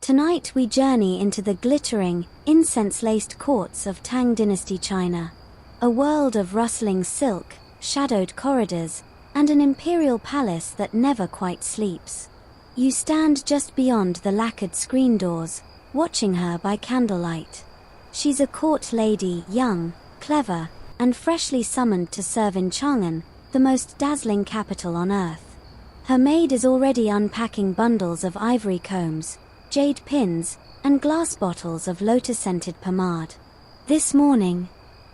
Tonight we journey into the glittering, incense-laced courts of Tang Dynasty China. A world of rustling silk, shadowed corridors, and an imperial palace that never quite sleeps. You stand just beyond the lacquered screen doors, watching her by candlelight. She's a court lady, young, clever, and freshly summoned to serve in Chang'an, the most dazzling capital on earth. Her maid is already unpacking bundles of ivory combs, jade pins, and glass bottles of lotus-scented pomade. This morning,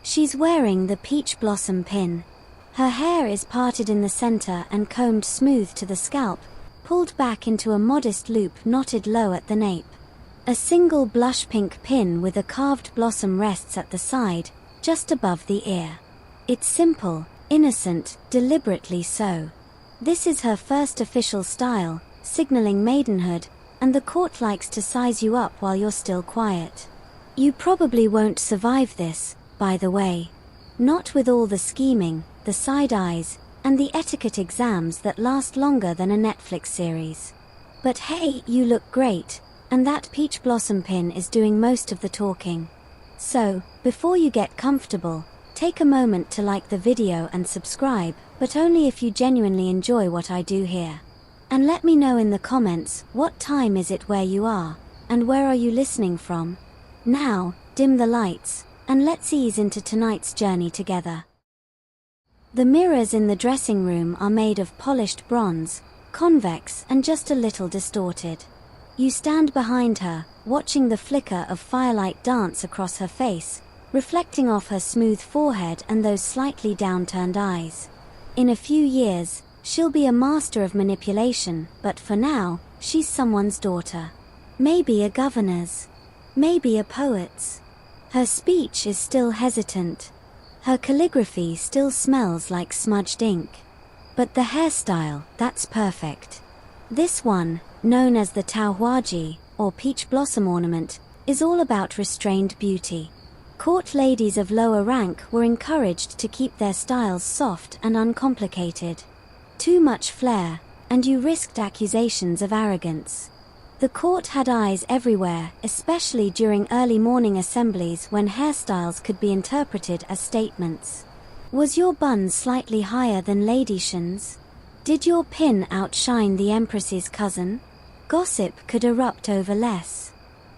she's wearing the peach blossom pin. Her hair is parted in the center and combed smooth to the scalp, pulled back into a modest loop knotted low at the nape. A single blush pink pin with a carved blossom rests at the side, just above the ear. It's simple, innocent, deliberately so. This is her first official style, signaling maidenhood, and the court likes to size you up while you're still quiet. You probably won't survive this, by the way. Not with all the scheming, the side eyes, and the etiquette exams that last longer than a Netflix series. But hey, you look great, and that peach blossom pin is doing most of the talking. So, before you get comfortable, take a moment to like the video and subscribe, but only if you genuinely enjoy what I do here. And let me know in the comments, what time is it where you are, and where are you listening from? Now, dim the lights, and let's ease into tonight's journey together. The mirrors in the dressing room are made of polished bronze, convex and just a little distorted. You stand behind her, watching the flicker of firelight dance across her face, reflecting off her smooth forehead and those slightly downturned eyes. In a few years, she'll be a master of manipulation, but for now, she's someone's daughter. Maybe a governor's. Maybe a poet's. Her speech is still hesitant. Her calligraphy still smells like smudged ink. But the hairstyle, that's perfect. This one, known as the Taohuaji, or peach blossom ornament, is all about restrained beauty. Court ladies of lower rank were encouraged to keep their styles soft and uncomplicated. Too much flair, and you risked accusations of arrogance. The court had eyes everywhere, especially during early morning assemblies when hairstyles could be interpreted as statements. Was your bun slightly higher than Lady Shen's? Did your pin outshine the Empress's cousin? Gossip could erupt over less.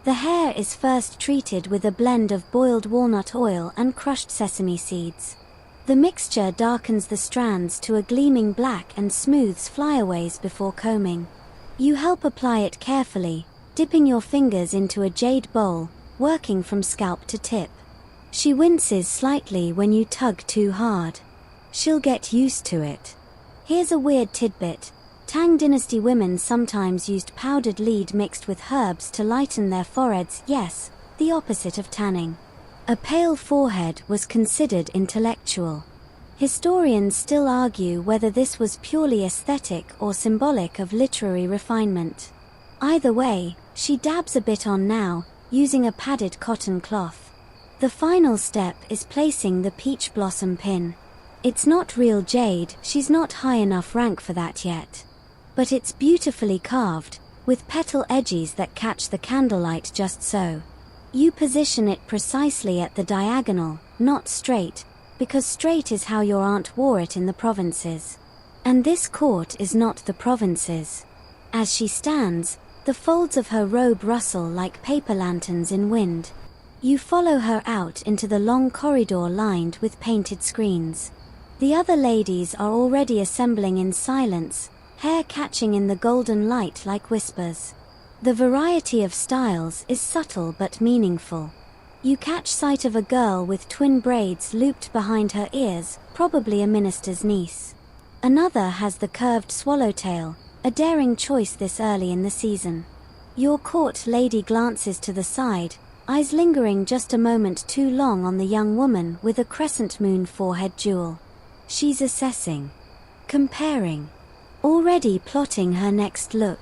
The hair is first treated with a blend of boiled walnut oil and crushed sesame seeds. The mixture darkens the strands to a gleaming black and smooths flyaways before combing. You help apply it carefully, dipping your fingers into a jade bowl, working from scalp to tip. She winces slightly when you tug too hard. She'll get used to it. Here's a weird tidbit. Tang Dynasty women sometimes used powdered lead mixed with herbs to lighten their foreheads, yes, the opposite of tanning. A pale forehead was considered intellectual. Historians still argue whether this was purely aesthetic or symbolic of literary refinement. Either way, she dabs a bit on now, using a padded cotton cloth. The final step is placing the peach blossom pin. It's not real jade, she's not high enough rank for that yet. But it's beautifully carved, with petal edges that catch the candlelight just so. You position it precisely at the diagonal, not straight, because straight is how your aunt wore it in the provinces. And this court is not the provinces. As she stands, the folds of her robe rustle like paper lanterns in wind. You follow her out into the long corridor lined with painted screens. The other ladies are already assembling in silence, hair catching in the golden light like whispers. The variety of styles is subtle but meaningful. You catch sight of a girl with twin braids looped behind her ears, probably a minister's niece. Another has the curved swallowtail, a daring choice this early in the season. Your court lady glances to the side, eyes lingering just a moment too long on the young woman with a crescent moon forehead jewel. She's assessing, comparing, already plotting her next look.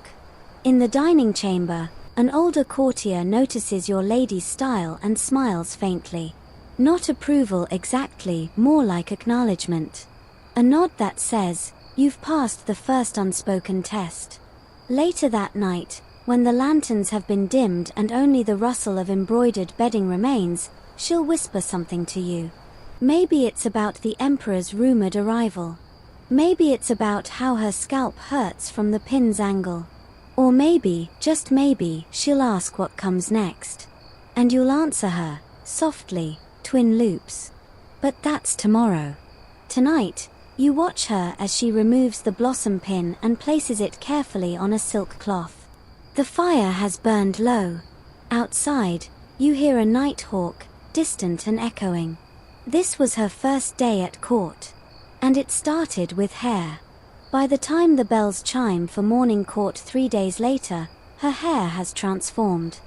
In the dining chamber, an older courtier notices your lady's style and smiles faintly. Not approval exactly, more like acknowledgement. A nod that says, you've passed the first unspoken test. Later that night, When the lanterns have been dimmed and only the rustle of embroidered bedding remains, she'll whisper something to you. Maybe it's about the emperor's rumored arrival. Maybe it's about how her scalp hurts from the pin's angle. Or maybe, just maybe, she'll ask what comes next. And you'll answer her, softly, twin loops. But that's tomorrow. Tonight, you watch her as she removes the blossom pin and places it carefully on a silk cloth. The fire has burned low. Outside, you hear a nighthawk, distant and echoing. This was her first day at court. And it started with hair. By the time the bells chime for morning court 3 days later, her hair has transformed.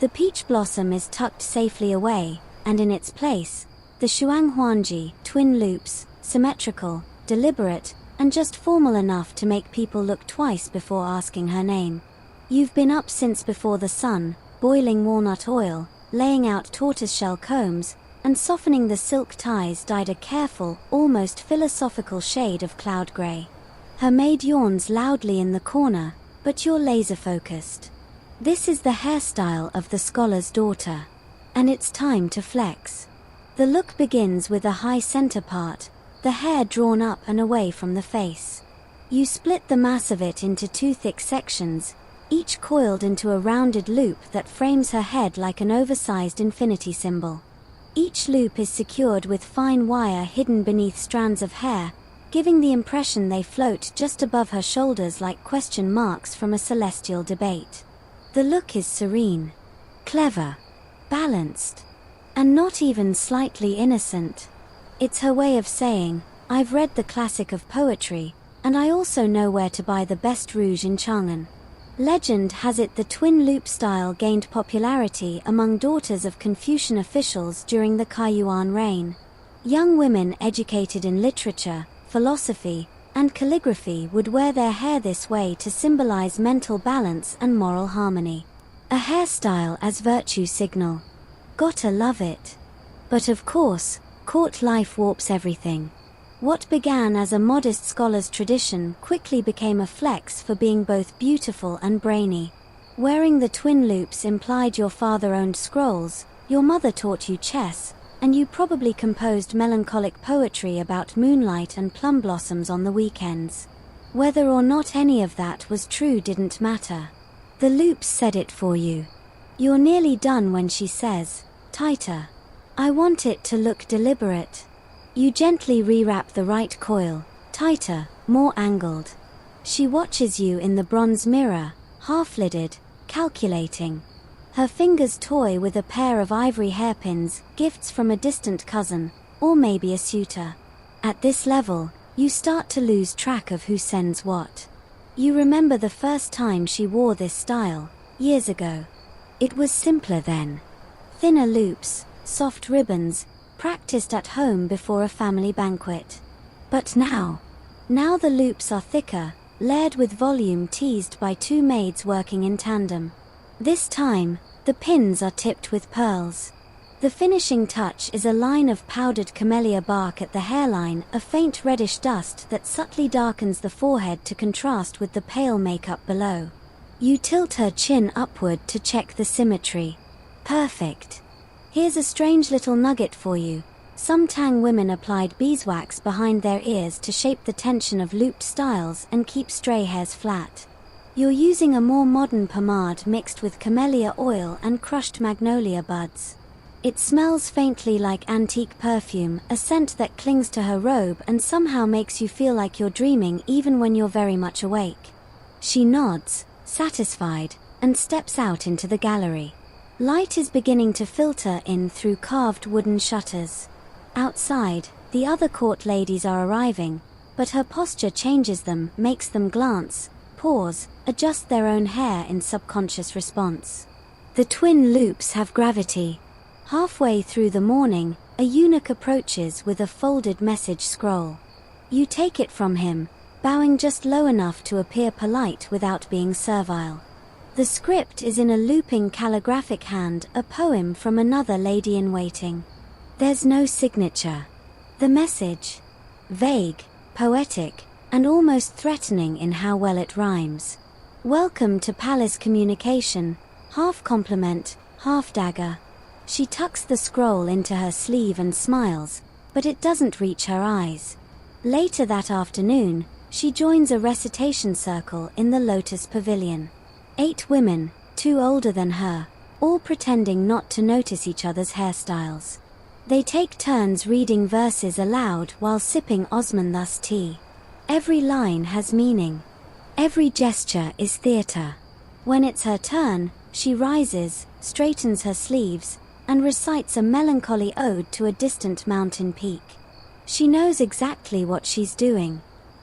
The peach blossom is tucked safely away, and in its place, the shuanghuanji, twin loops, symmetrical, deliberate, and just formal enough to make people look twice before asking her name. You've been up since before the sun, boiling walnut oil, laying out tortoiseshell combs, and softening the silk ties dyed a careful, almost philosophical shade of cloud grey. Her maid yawns loudly in the corner, but you're laser-focused. This is the hairstyle of the scholar's daughter. And it's time to flex. The look begins with a high center part, the hair drawn up and away from the face. You split the mass of it into 2 thick sections, each coiled into a rounded loop that frames her head like an oversized infinity symbol. Each loop is secured with fine wire hidden beneath strands of hair, giving the impression they float just above her shoulders like question marks from a celestial debate. The look is serene, clever, balanced, and not even slightly innocent. It's her way of saying, I've read the classic of poetry, and I also know where to buy the best rouge in Chang'an. Legend has it the twin loop style gained popularity among daughters of Confucian officials during the Kaiyuan reign. Young women educated in literature, philosophy, and calligraphy would wear their hair this way to symbolize mental balance and moral harmony. A hairstyle as virtue signal. Gotta love it. But of course, court life warps everything. What began as a modest scholar's tradition quickly became a flex for being both beautiful and brainy. Wearing the twin loops implied your father owned scrolls, your mother taught you chess, and you probably composed melancholic poetry about moonlight and plum blossoms on the weekends. Whether or not any of that was true didn't matter. The loops said it for you. You're nearly done when she says, tighter. I want it to look deliberate. You gently rewrap the right coil, tighter, more angled. She watches you in the bronze mirror, half-lidded, calculating. Her fingers toy with a pair of ivory hairpins, gifts from a distant cousin, or maybe a suitor. At this level, you start to lose track of who sends what. You remember the first time she wore this style, years ago. It was simpler then. Thinner loops, soft ribbons, practiced at home before a family banquet. But now the loops are thicker, layered with volume teased by 2 maids working in tandem. This time, the pins are tipped with pearls. The finishing touch is a line of powdered camellia bark at the hairline, a faint reddish dust that subtly darkens the forehead to contrast with the pale makeup below. You tilt her chin upward to check the symmetry. Perfect. Here's a strange little nugget for you. Some Tang women applied beeswax behind their ears to shape the tension of looped styles and keep stray hairs flat. You're using a more modern pomade mixed with camellia oil and crushed magnolia buds. It smells faintly like antique perfume, a scent that clings to her robe and somehow makes you feel like you're dreaming even when you're very much awake. She nods, satisfied, and steps out into the gallery. Light is beginning to filter in through carved wooden shutters. Outside, the other court ladies are arriving, but her posture changes them, makes them glance, pause, adjust their own hair in subconscious response. The twin loops have gravity. Halfway through the morning, a eunuch approaches with a folded message scroll. You take it from him, bowing just low enough to appear polite without being servile. The script is in a looping calligraphic hand, a poem from another lady-in-waiting. There's no signature. The message, vague, poetic, and almost threatening in how well it rhymes. Welcome to palace communication, half compliment, half dagger. She tucks the scroll into her sleeve and smiles, but it doesn't reach her eyes. Later that afternoon, she joins a recitation circle in the Lotus Pavilion. 8 women, 2 older than her, all pretending not to notice each other's hairstyles. They take turns reading verses aloud while sipping Osmanthus tea. Every line has meaning. Every gesture is theatre. When it's her turn, she rises, straightens her sleeves, and recites a melancholy ode to a distant mountain peak. She knows exactly what she's doing.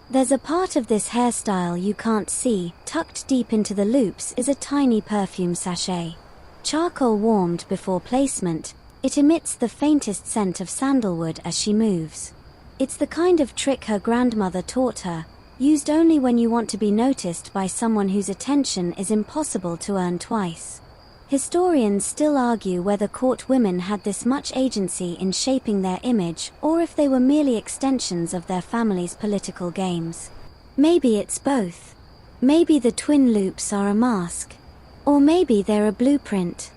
There's a part of this hairstyle you can't see. Tucked deep into the loops is a tiny perfume sachet. Charcoal warmed before placement, it emits the faintest scent of sandalwood as she moves. It's the kind of trick her grandmother taught her, used only when you want to be noticed by someone whose attention is impossible to earn twice. Historians still argue whether court women had this much agency in shaping their image or if they were merely extensions of their family's political games. Maybe it's both. Maybe the twin loops are a mask. Or maybe they're a blueprint.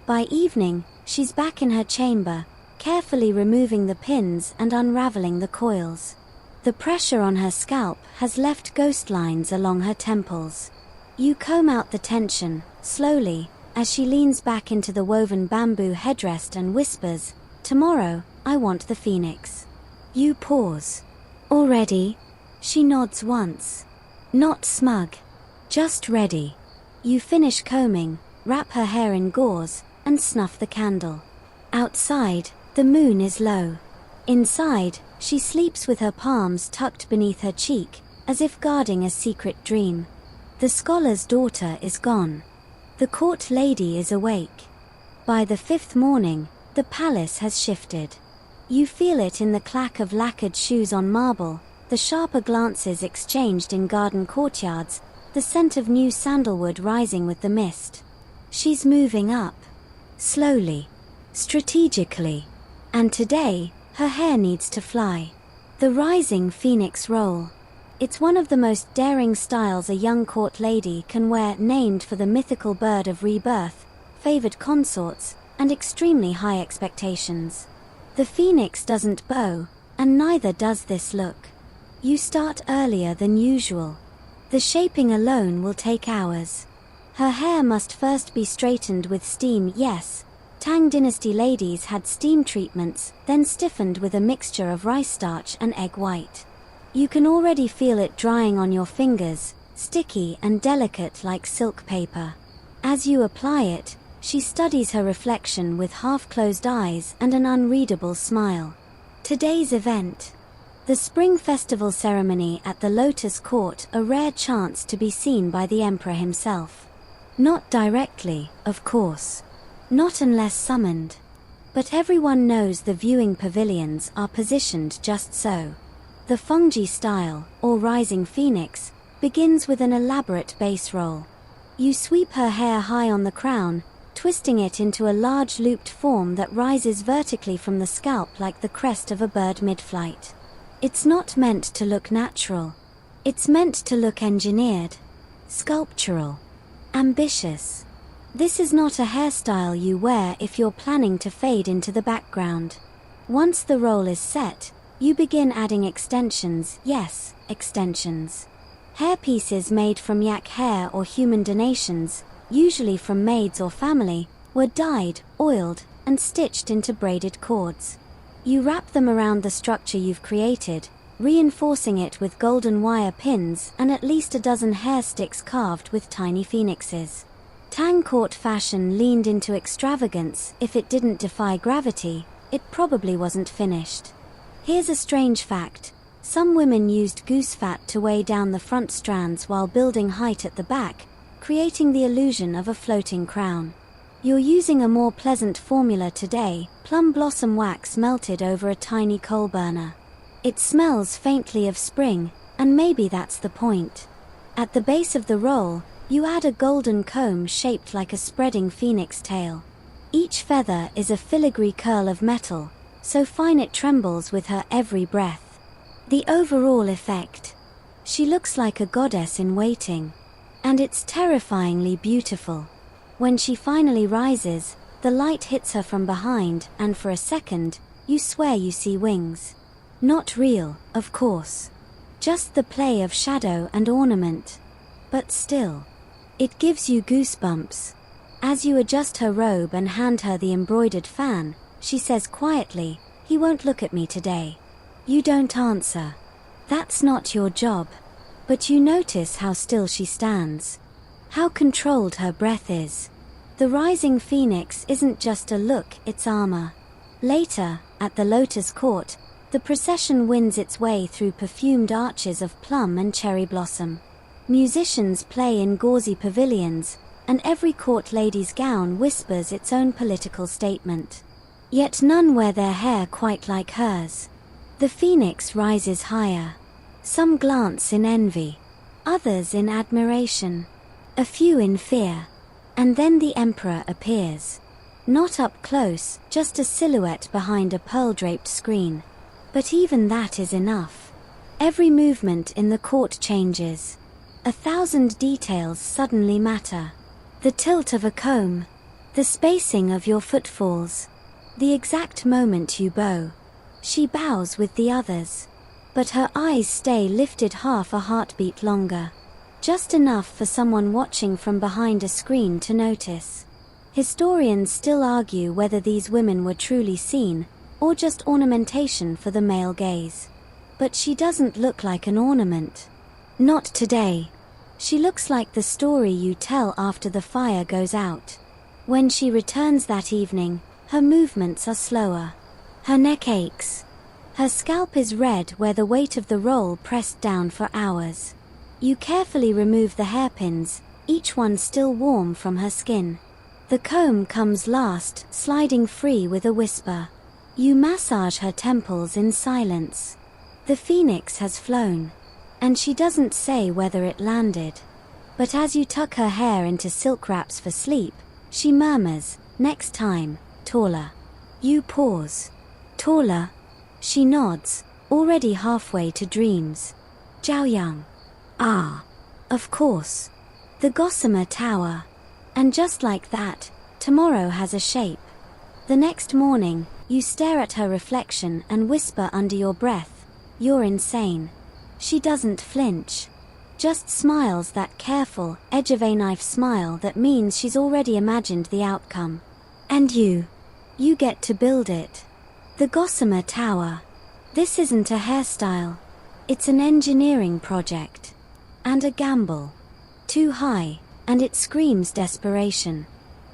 By evening, she's back in her chamber, carefully removing the pins and unraveling the coils. The pressure on her scalp has left ghost lines along her temples. You comb out the tension, slowly, as she leans back into the woven bamboo headrest and whispers, "Tomorrow, I want the phoenix." You pause. "Already?" She nods once. Not smug. Just ready. You finish combing, wrap her hair in gauze, and snuff the candle. Outside, the moon is low. Inside, she sleeps with her palms tucked beneath her cheek, as if guarding a secret dream. The scholar's daughter is gone. The court lady is awake. By the 5th morning, the palace has shifted. You feel it in the clack of lacquered shoes on marble, the sharper glances exchanged in garden courtyards, the scent of new sandalwood rising with the mist. She's moving up. Slowly. Strategically. And today, her hair needs to fly. The rising phoenix roll. It's one of the most daring styles a young court lady can wear, named for the mythical bird of rebirth, favored consorts, and extremely high expectations. The phoenix doesn't bow, and neither does this look. You start earlier than usual. The shaping alone will take hours. Her hair must first be straightened with steam. Yes, Tang Dynasty ladies had steam treatments, then stiffened with a mixture of rice starch and egg white. You can already feel it drying on your fingers, sticky and delicate like silk paper. As you apply it, she studies her reflection with half-closed eyes and an unreadable smile. Today's event. The spring festival ceremony at the Lotus Court, a rare chance to be seen by the emperor himself. Not directly, of course. Not unless summoned. But everyone knows the viewing pavilions are positioned just so. The fungi style, or rising phoenix, begins with an elaborate base roll. You sweep her hair high on the crown, twisting it into a large looped form that rises vertically from the scalp like the crest of a bird mid-flight. It's not meant to look natural. It's meant to look engineered, sculptural, ambitious. This is not a hairstyle you wear if you're planning to fade into the background. Once the roll is set, you begin adding extensions. Yes, extensions. Hairpieces made from yak hair or human donations, usually from maids or family, were dyed, oiled, and stitched into braided cords. You wrap them around the structure you've created, reinforcing it with golden wire pins and at least a dozen hair sticks carved with tiny phoenixes. Tang court fashion leaned into extravagance. If it didn't defy gravity, it probably wasn't finished. Here's a strange fact. Some women used goose fat to weigh down the front strands while building height at the back, creating the illusion of a floating crown. You're using a more pleasant formula today, plum blossom wax melted over a tiny coal burner. It smells faintly of spring, and maybe that's the point. At the base of the roll, you add a golden comb shaped like a spreading phoenix tail. Each feather is a filigree curl of metal, so fine it trembles with her every breath. The overall effect. She looks like a goddess in waiting. And it's terrifyingly beautiful. When she finally rises, the light hits her from behind, and for a second, you swear you see wings. Not real, of course. Just the play of shadow and ornament. But still, it gives you goosebumps. As you adjust her robe and hand her the embroidered fan, she says quietly, "He won't look at me today." You don't answer. That's not your job. But you notice how still she stands. How controlled her breath is. The rising phoenix isn't just a look, it's armor. Later, at the Lotus Court, the procession winds its way through perfumed arches of plum and cherry blossom. Musicians play in gauzy pavilions, and every court lady's gown whispers its own political statement. Yet none wear their hair quite like hers. The phoenix rises higher. Some glance in envy, others in admiration, a few in fear. And then the emperor appears. Not up close, just a silhouette behind a pearl-draped screen. But even that is enough. Every movement in the court changes. 1,000 details suddenly matter. The tilt of a comb, the spacing of your footfalls, the exact moment you bow. She bows with the others. But her eyes stay lifted half a heartbeat longer. Just enough for someone watching from behind a screen to notice. Historians still argue whether these women were truly seen, or just ornamentation for the male gaze. But she doesn't look like an ornament. Not today. She looks like the story you tell after the fire goes out. When she returns that evening, her movements are slower. Her neck aches. Her scalp is red where the weight of the roll pressed down for hours. You carefully remove the hairpins, each one still warm from her skin. The comb comes last, sliding free with a whisper. You massage her temples in silence. The phoenix has flown. And she doesn't say whether it landed. But as you tuck her hair into silk wraps for sleep, she murmurs, "Next time, taller." You pause. "Taller?" She nods, already halfway to dreams. Jiaoyang. Ah, of course. The Gossamer Tower. And just like that, tomorrow has a shape. The next morning, you stare at her reflection and whisper under your breath, "You're insane." She doesn't flinch. Just smiles that careful, edge-of-a-knife smile that means she's already imagined the outcome. And you get to build it. The Gossamer Tower. This isn't a hairstyle. It's an engineering project. And a gamble. Too high, and it screams desperation.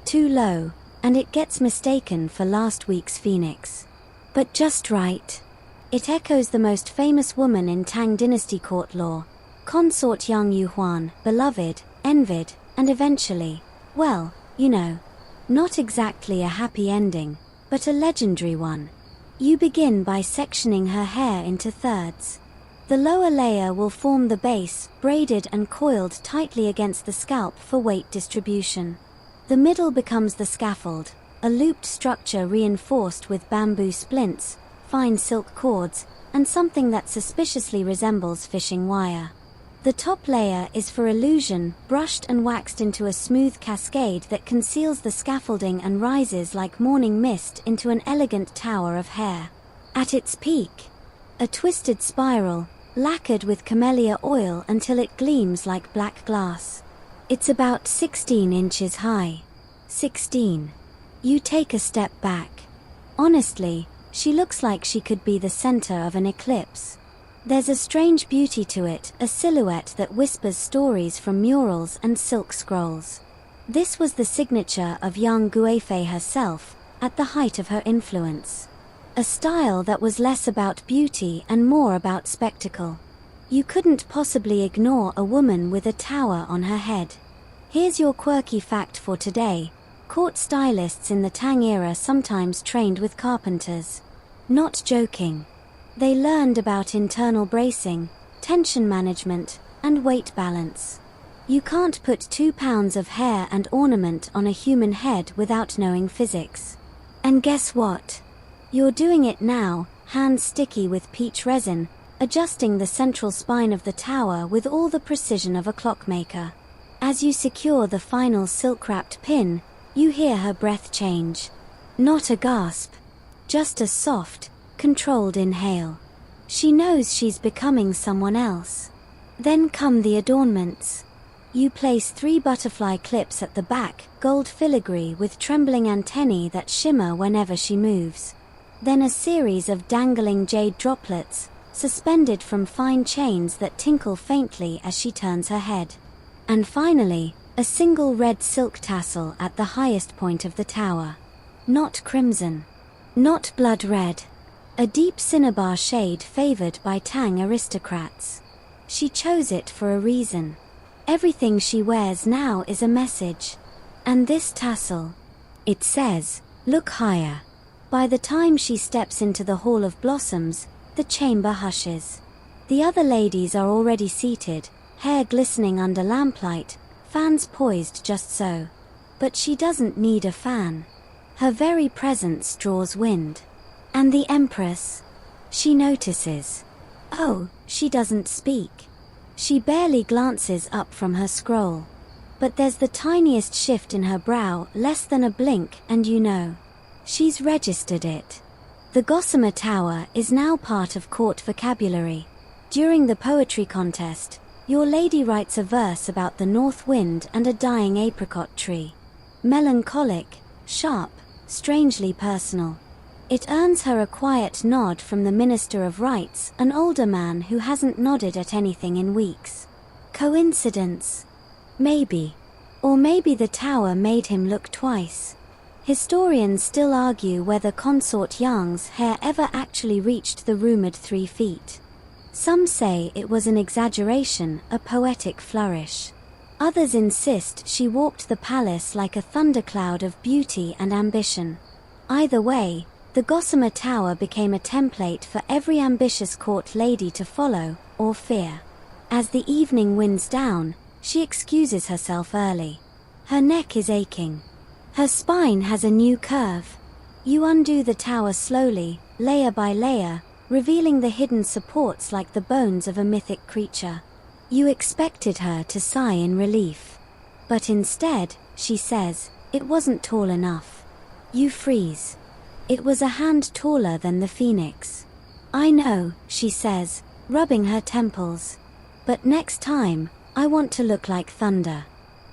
Too low, and it gets mistaken for last week's phoenix. But just right. It echoes the most famous woman in Tang Dynasty court lore, consort Yang Yuhuan, beloved, envied, and eventually, well, you know, not exactly a happy ending, but a legendary one. You begin by sectioning her hair into thirds. The lower layer will form the base, braided and coiled tightly against the scalp for weight distribution. The middle becomes the scaffold, a looped structure reinforced with bamboo splints, fine silk cords, and something that suspiciously resembles fishing wire. The top layer is for illusion, brushed and waxed into a smooth cascade that conceals the scaffolding and rises like morning mist into an elegant tower of hair. At its peak, a twisted spiral, lacquered with camellia oil until it gleams like black glass. It's about 16 inches high. 16. You take a step back. Honestly, she looks like she could be the center of an eclipse. There's a strange beauty to it, a silhouette that whispers stories from murals and silk scrolls. This was the signature of Yang Guifei herself, at the height of her influence. A style that was less about beauty and more about spectacle. You couldn't possibly ignore a woman with a tower on her head. Here's your quirky fact for today. Court stylists in the Tang era sometimes trained with carpenters. Not joking. They learned about internal bracing, tension management, and weight balance. You can't put 2 pounds of hair and ornament on a human head without knowing physics. And guess what? You're doing it now, hands sticky with peach resin, adjusting the central spine of the tower with all the precision of a clockmaker. As you secure the final silk-wrapped pin, you hear her breath change. Not a gasp, just a soft, controlled inhale. She knows she's becoming someone else. Then come the adornments. You place 3 butterfly clips at the back, gold filigree with trembling antennae that shimmer whenever she moves. Then a series of dangling jade droplets, suspended from fine chains that tinkle faintly as she turns her head. And finally, a single red silk tassel at the highest point of the tower. Not crimson. Not blood red. A deep cinnabar shade favored by Tang aristocrats. She chose it for a reason. Everything she wears now is a message. And this tassel, it says, "Look higher." By the time she steps into the Hall of Blossoms, the chamber hushes. The other ladies are already seated, hair glistening under lamplight, fans poised just so. But she doesn't need a fan. Her very presence draws wind. And the Empress? She notices. Oh, she doesn't speak. She barely glances up from her scroll. But there's the tiniest shift in her brow, less than a blink, and you know. She's registered it. The Gossamer Tower is now part of court vocabulary. During the poetry contest, your lady writes a verse about the north wind and a dying apricot tree. Melancholic, sharp, strangely personal. It earns her a quiet nod from the Minister of Rights, an older man who hasn't nodded at anything in weeks. Coincidence? Maybe. Or maybe the tower made him look twice. Historians still argue whether Consort Yang's hair ever actually reached the rumored 3 feet. Some say it was an exaggeration, a poetic flourish. Others insist she walked the palace like a thundercloud of beauty and ambition. Either way, the Gossamer Tower became a template for every ambitious court lady to follow, or fear. As the evening winds down, she excuses herself early. Her neck is aching. Her spine has a new curve. You undo the tower slowly, layer by layer, revealing the hidden supports like the bones of a mythic creature. You expected her to sigh in relief. But instead, she says, it wasn't tall enough. You freeze. It was a hand taller than the phoenix. I know, she says, rubbing her temples. But next time, I want to look like thunder.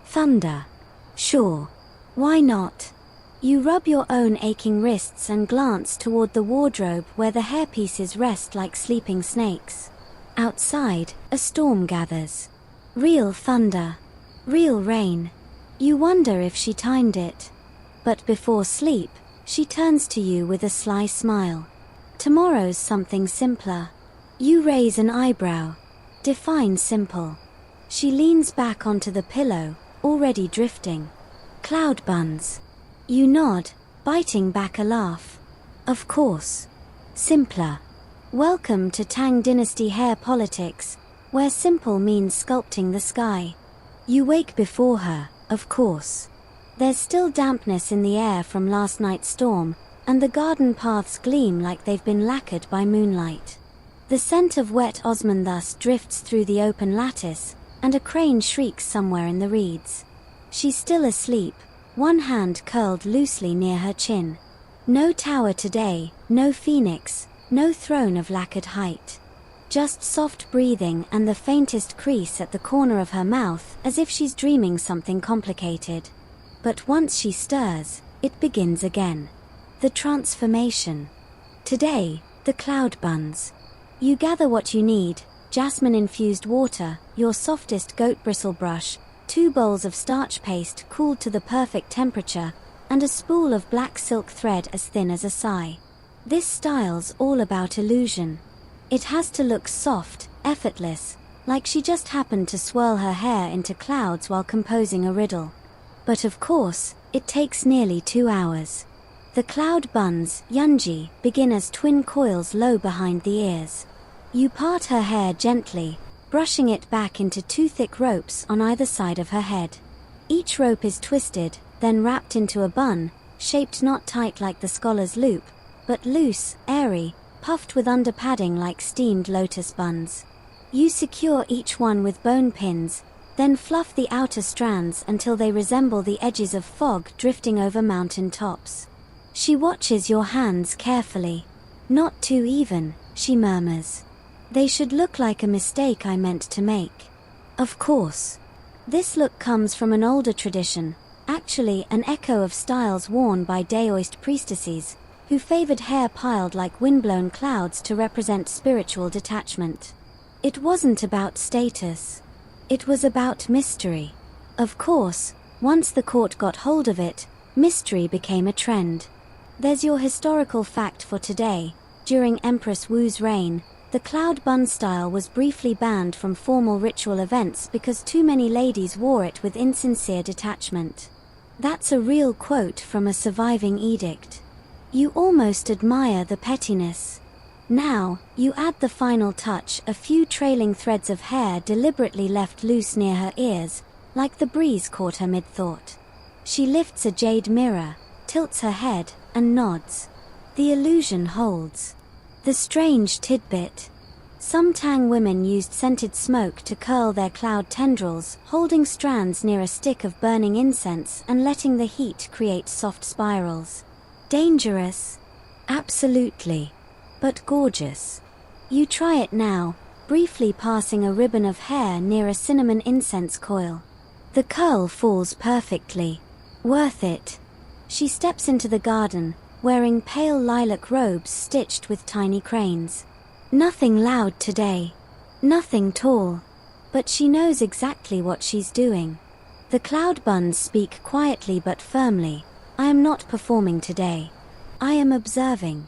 Thunder. Sure. Why not? You rub your own aching wrists and glance toward the wardrobe where the hairpieces rest like sleeping snakes. Outside, a storm gathers. Real thunder. Real rain. You wonder if she timed it. But before sleep, she turns to you with a sly smile. Tomorrow's something simpler. You raise an eyebrow. Define simple. She leans back onto the pillow, already drifting. Cloud buns. You nod, biting back a laugh. Of course. Simpler. Welcome to Tang Dynasty hair politics, where simple means sculpting the sky. You wake before her, of course. There's still dampness in the air from last night's storm, and the garden paths gleam like they've been lacquered by moonlight. The scent of wet osman thus drifts through the open lattice, and a crane shrieks somewhere in the reeds. She's still asleep, one hand curled loosely near her chin. No tower today, no phoenix, no throne of lacquered height. Just soft breathing and the faintest crease at the corner of her mouth, as if she's dreaming something complicated. But once she stirs, it begins again. The transformation. Today, the cloud buns. You gather what you need: jasmine-infused water, your softest goat bristle brush, 2 bowls of starch paste cooled to the perfect temperature, and a spool of black silk thread as thin as a sigh. This style's all about illusion. It has to look soft, effortless, like she just happened to swirl her hair into clouds while composing a riddle. But of course, it takes nearly 2 hours. The cloud buns, yunji, begin as twin coils low behind the ears. You part her hair gently, brushing it back into 2 thick ropes on either side of her head. Each rope is twisted, then wrapped into a bun, shaped not tight like the scholar's loop, but loose, airy, puffed with underpadding like steamed lotus buns. You secure each one with bone pins, Then fluff the outer strands until they resemble the edges of fog drifting over mountain tops. She watches your hands carefully. Not too even, she murmurs. They should look like a mistake I meant to make. Of course. This look comes from an older tradition, actually an echo of styles worn by Daoist priestesses, who favored hair piled like windblown clouds to represent spiritual detachment. It wasn't about status. It was about mystery. Of course, once the court got hold of it, mystery became a trend. There's your historical fact for today. During Empress Wu's reign, the cloud bun style was briefly banned from formal ritual events because too many ladies wore it with insincere detachment. That's a real quote from a surviving edict. You almost admire the pettiness. Now, you add the final touch, a few trailing threads of hair deliberately left loose near her ears, like the breeze caught her mid-thought. She lifts a jade mirror, tilts her head, and nods. The illusion holds. The strange tidbit. Some Tang women used scented smoke to curl their cloud tendrils, holding strands near a stick of burning incense and letting the heat create soft spirals. Dangerous? Absolutely. But gorgeous. You try it now, briefly passing a ribbon of hair near a cinnamon incense coil. The curl falls perfectly. Worth it. She steps into the garden, wearing pale lilac robes stitched with tiny cranes. Nothing loud today. Nothing tall. But she knows exactly what she's doing. The cloud buns speak quietly but firmly. I am not performing today. I am observing.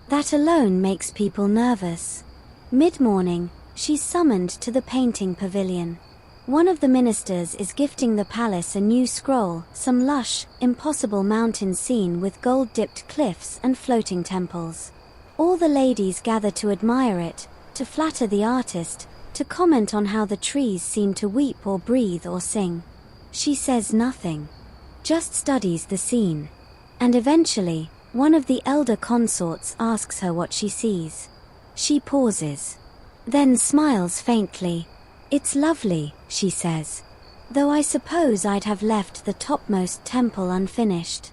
That alone makes people nervous. Mid-morning, she's summoned to the painting pavilion. One of the ministers is gifting the palace a new scroll, some lush, impossible mountain scene with gold-dipped cliffs and floating temples. All the ladies gather to admire it, to flatter the artist, to comment on how the trees seem to weep or breathe or sing. She says nothing. Just studies the scene. And eventually, one of the elder consorts asks her what she sees. She pauses. Then smiles faintly. It's lovely, she says. Though I suppose I'd have left the topmost temple unfinished.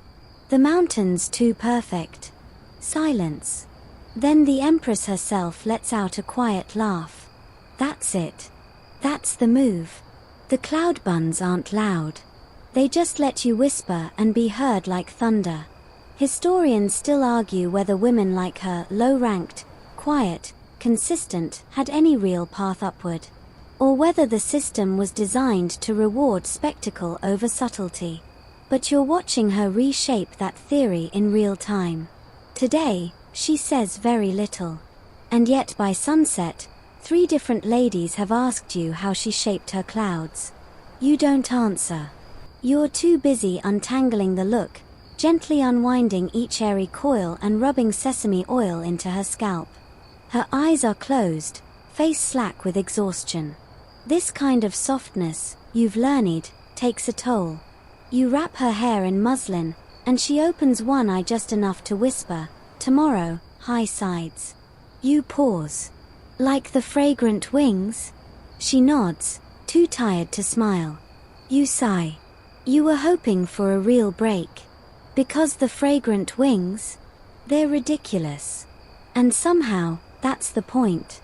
The mountain's too perfect. Silence. Then the Empress herself lets out a quiet laugh. That's it. That's the move. The cloud buns aren't loud. They just let you whisper and be heard like thunder. Historians still argue whether women like her, low-ranked, quiet, consistent, had any real path upward. Or whether the system was designed to reward spectacle over subtlety. But you're watching her reshape that theory in real time. Today, she says very little. And yet by sunset, 3 different ladies have asked you how she shaped her clouds. You don't answer. You're too busy untangling the look, gently unwinding each airy coil and rubbing sesame oil into her scalp. Her eyes are closed, face slack with exhaustion. This kind of softness, you've learned, takes a toll. You wrap her hair in muslin, and she opens one eye just enough to whisper, "Tomorrow, high sides." You pause. Like the fragrant wings? She nods, too tired to smile. You sigh. You were hoping for a real break. Because the fragrant wings? They're ridiculous. And somehow, that's the point.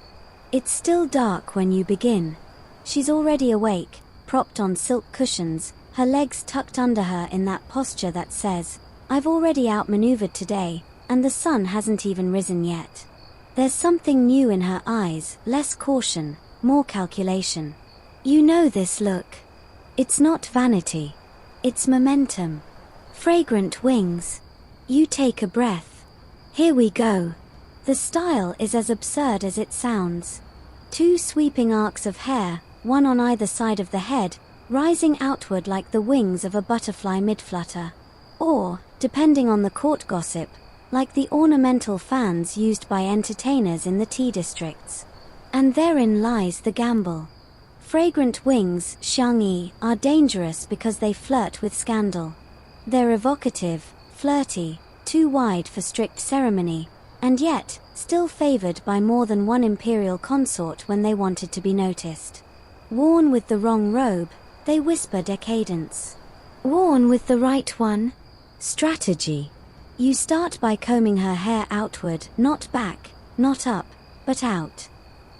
It's still dark when you begin. She's already awake, propped on silk cushions, her legs tucked under her in that posture that says, I've already outmaneuvered today, and the sun hasn't even risen yet. There's something new in her eyes, less caution, more calculation. You know this look. It's not vanity. It's momentum. Fragrant wings. You take a breath. Here we go. The style is as absurd as it sounds. 2 sweeping arcs of hair, one on either side of the head, rising outward like the wings of a butterfly mid-flutter. Or, depending on the court gossip, like the ornamental fans used by entertainers in the tea districts. And therein lies the gamble. Fragrant wings, xiangyi, are dangerous because they flirt with scandal. They're evocative, flirty, too wide for strict ceremony, and yet, still favored by more than one imperial consort when they wanted to be noticed. Worn with the wrong robe, they whisper decadence. Worn with the right one, strategy. You start by combing her hair outward, not back, not up, but out.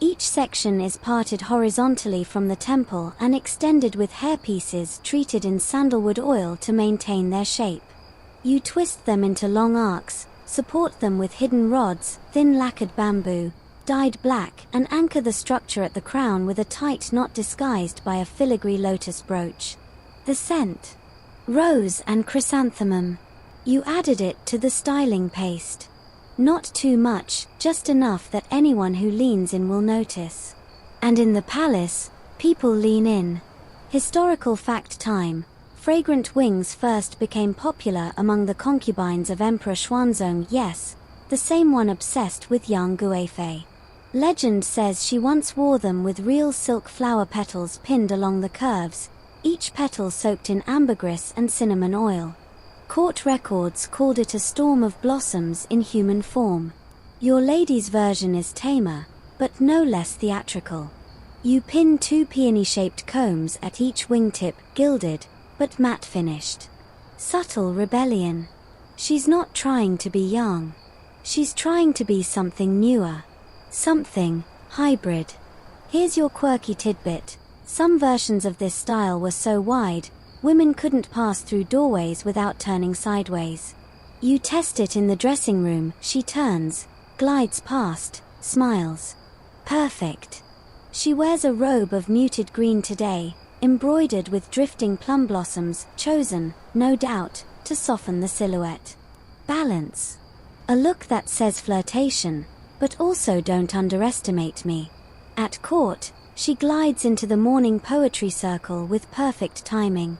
Each section is parted horizontally from the temple and extended with hairpieces treated in sandalwood oil to maintain their shape. You twist them into long arcs, support them with hidden rods, thin lacquered bamboo, dyed black, and anchor the structure at the crown with a tight knot disguised by a filigree lotus brooch. The scent. Rose and chrysanthemum. You added it to the styling paste. Not too much, just enough that anyone who leans in will notice. And in the palace, people lean in. Historical fact time. Fragrant wings first became popular among the concubines of Emperor Xuanzong, yes, the same one obsessed with young Guifei. Legend says she once wore them with real silk flower petals pinned along the curves, each petal soaked in ambergris and cinnamon oil. Court records called it a storm of blossoms in human form. Your lady's version is tamer, but no less theatrical. You pin 2 peony-shaped combs at each wingtip, gilded, but matte finished. Subtle rebellion. She's not trying to be young. She's trying to be something newer. Something hybrid. Here's your quirky tidbit. Some versions of this style were so wide, women couldn't pass through doorways without turning sideways. You test it in the dressing room. She turns, glides past, smiles. Perfect. She wears a robe of muted green today, embroidered with drifting plum blossoms, chosen, no doubt, to soften the silhouette. Balance. A look that says flirtation, but also don't underestimate me. At court, she glides into the morning poetry circle with perfect timing.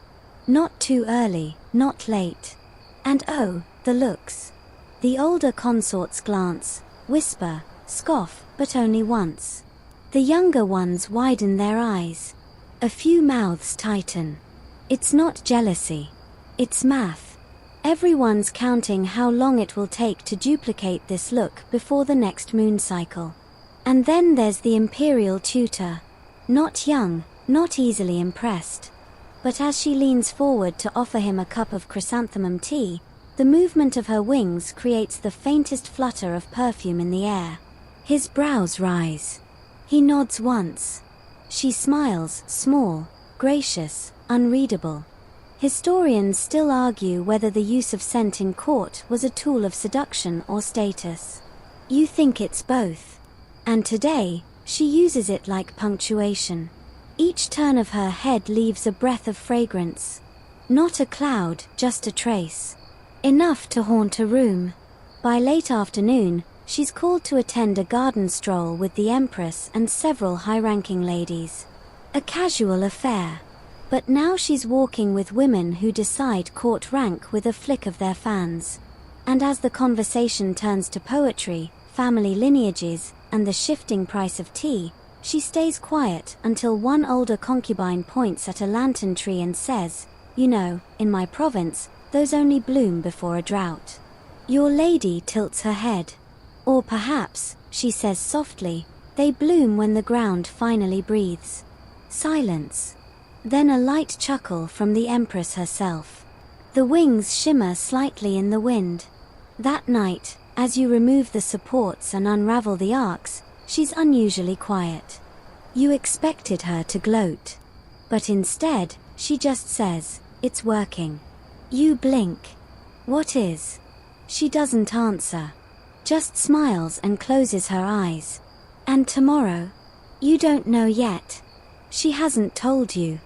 Not too early, not late. And oh, the looks. The older consorts glance, whisper, scoff, but only once. The younger ones widen their eyes. A few mouths tighten. It's not jealousy. It's math. Everyone's counting how long it will take to duplicate this look before the next moon cycle. And then there's the imperial tutor. Not young, not easily impressed. But as she leans forward to offer him a cup of chrysanthemum tea, the movement of her wings creates the faintest flutter of perfume in the air. His brows rise. He nods once. She smiles, small, gracious, unreadable. Historians still argue whether the use of scent in court was a tool of seduction or status. You think it's both. And today, she uses it like punctuation. Each turn of her head leaves a breath of fragrance. Not a cloud, just a trace. Enough to haunt a room. By late afternoon, she's called to attend a garden stroll with the Empress and several high-ranking ladies. A casual affair. But now she's walking with women who decide court rank with a flick of their fans. And as the conversation turns to poetry, family lineages, and the shifting price of tea, she stays quiet until one older concubine points at a lantern tree and says, "You know, in my province, those only bloom before a drought." Your lady tilts her head. Or perhaps, she says softly, "They bloom when the ground finally breathes." Silence. Then a light chuckle from the Empress herself. The wings shimmer slightly in the wind. That night, as you remove the supports and unravel the arcs, she's unusually quiet. You expected her to gloat. But instead, she just says, "It's working." You blink. What is? She doesn't answer. Just smiles and closes her eyes. And tomorrow? You don't know yet. She hasn't told you.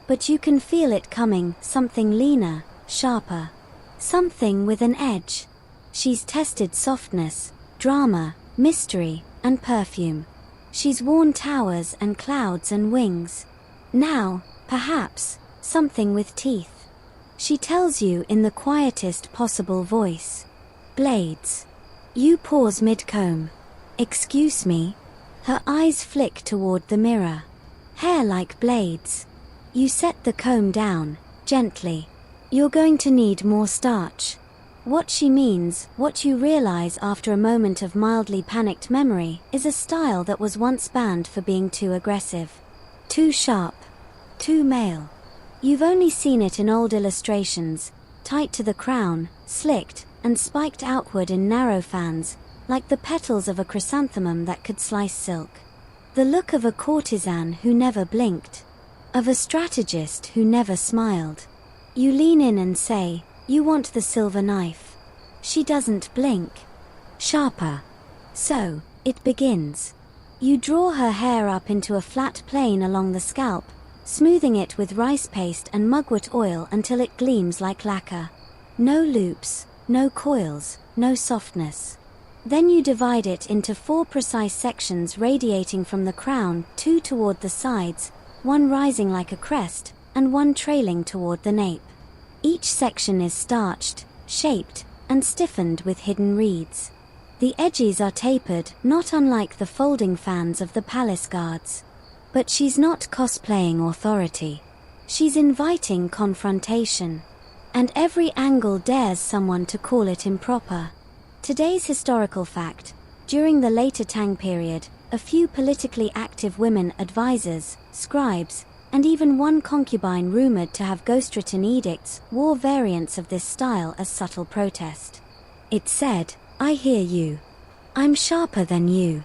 But you can feel it coming, something leaner, sharper. Something with an edge. She's tested softness, drama, mystery, and perfume. She's worn towers and clouds and wings. Now, perhaps, something with teeth. She tells you in the quietest possible voice. Blades. You pause mid-comb. Excuse me. Her eyes flick toward the mirror. Hair like blades. You set the comb down, gently. You're going to need more starch. What she means, what you realize after a moment of mildly panicked memory, is a style that was once banned for being too aggressive. Too sharp. Too male. You've only seen it in old illustrations, tight to the crown, slicked, and spiked outward in narrow fans, like the petals of a chrysanthemum that could slice silk. The look of a courtesan who never blinked. Of a strategist who never smiled. You lean in and say, "You want the silver knife." She doesn't blink. Sharper. So, it begins. You draw her hair up into a flat plane along the scalp, smoothing it with rice paste and mugwort oil until it gleams like lacquer. No loops, no coils, no softness. Then you divide it into 4 precise sections radiating from the crown, 2 toward the sides, 1 rising like a crest, and 1 trailing toward the nape. Each section is starched, shaped, and stiffened with hidden reeds. The edges are tapered, not unlike the folding fans of the palace guards. But she's not cosplaying authority. She's inviting confrontation. And every angle dares someone to call it improper. Today's historical fact: during the later Tang period, a few politically active women advisors, scribes, and even one concubine rumored to have ghostwritten edicts wore variants of this style as subtle protest. It said, "I hear you. I'm sharper than you."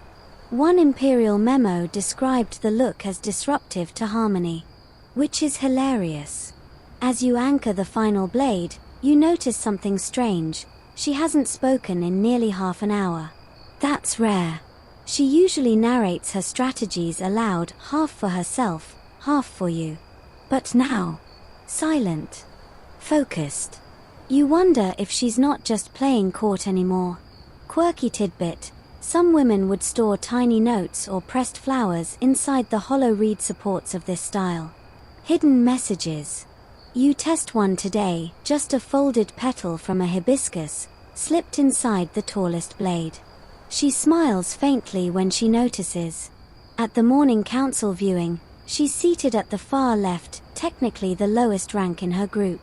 One imperial memo described the look as disruptive to harmony. Which is hilarious. As you anchor the final blade, you notice something strange. She hasn't spoken in nearly half an hour. That's rare. She usually narrates her strategies aloud, half for herself, half for you. But now, silent. Focused. You wonder if she's not just playing court anymore. Quirky tidbit: some women would store tiny notes or pressed flowers inside the hollow reed supports of this style. Hidden messages. You test one today, just a folded petal from a hibiscus, slipped inside the tallest blade. She smiles faintly when she notices. At the morning council viewing, she's seated at the far left, technically the lowest rank in her group.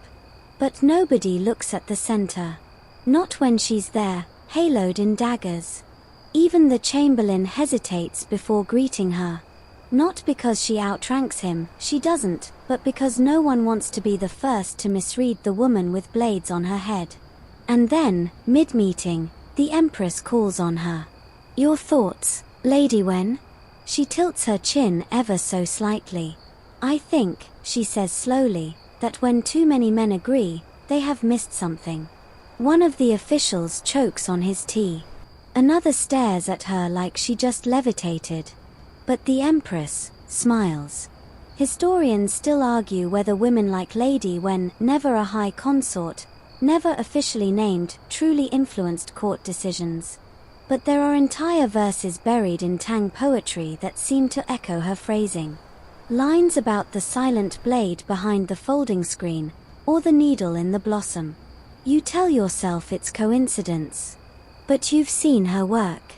But nobody looks at the center. Not when she's there, haloed in daggers. Even the chamberlain hesitates before greeting her. Not because she outranks him, she doesn't, but because no one wants to be the first to misread the woman with blades on her head. And then, mid-meeting, the Empress calls on her. "Your thoughts, Lady Wen?" She tilts her chin ever so slightly. "I think," she says slowly, "that when too many men agree, they have missed something." One of the officials chokes on his tea. Another stares at her like she just levitated. But the Empress smiles. Historians still argue whether women like Lady Wen, never a high consort, never officially named, truly influenced court decisions. But there are entire verses buried in Tang poetry that seem to echo her phrasing. Lines about the silent blade behind the folding screen, or the needle in the blossom. You tell yourself it's coincidence. But you've seen her work.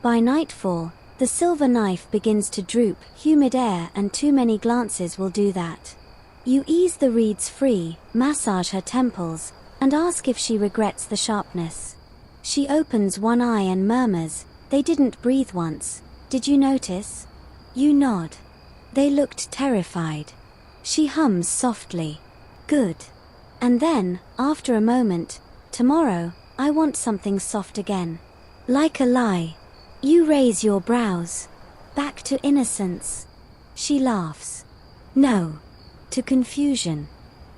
By nightfall, the silver knife begins to droop, humid air and too many glances will do that. You ease the reeds free, massage her temples, and ask if she regrets the sharpness. She opens one eye and murmurs, "They didn't breathe once. Did you notice?" You nod. They looked terrified. She hums softly. "Good." And then, after a moment, "Tomorrow, I want something soft again. Like a lie." You raise your brows. "Back to innocence." She laughs. "No. To confusion.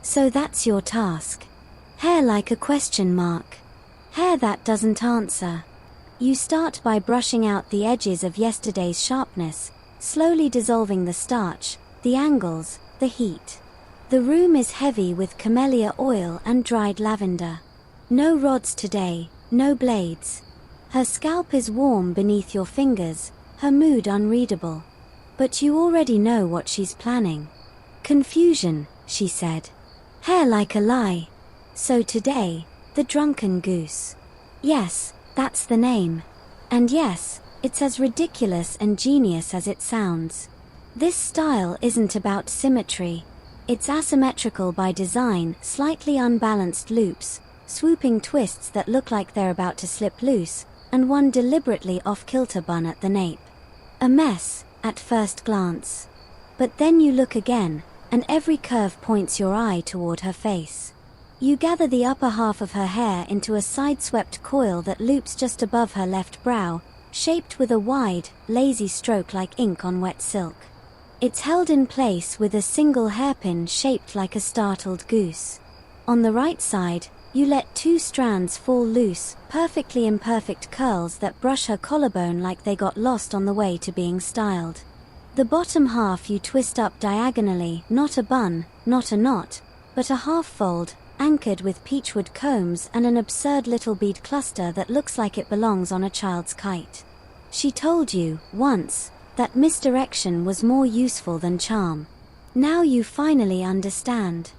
So that's your task. Hair like a question mark. Hair that doesn't answer." You start by brushing out the edges of yesterday's sharpness, slowly dissolving the starch, the angles, the heat. The room is heavy with camellia oil and dried lavender. No rods today, no blades. Her scalp is warm beneath your fingers, her mood unreadable. But you already know what she's planning. "Confusion," she said. "Hair like a lie. So today, the drunken goose." Yes, that's the name. And yes, it's as ridiculous and genius as it sounds. This style isn't about symmetry. It's asymmetrical by design, slightly unbalanced loops, swooping twists that look like they're about to slip loose, and one deliberately off-kilter bun at the nape. A mess, at first glance. But then you look again, and every curve points your eye toward her face. You gather the upper half of her hair into a side-swept coil that loops just above her left brow, shaped with a wide, lazy stroke like ink on wet silk. It's held in place with a single hairpin shaped like a startled goose. On the right side, you let 2 strands fall loose, perfectly imperfect curls that brush her collarbone like they got lost on the way to being styled. The bottom half you twist up diagonally, not a bun, not a knot, but a half-fold, anchored with peachwood combs and an absurd little bead cluster that looks like it belongs on a child's kite. She told you, once, that misdirection was more useful than charm. Now you finally understand.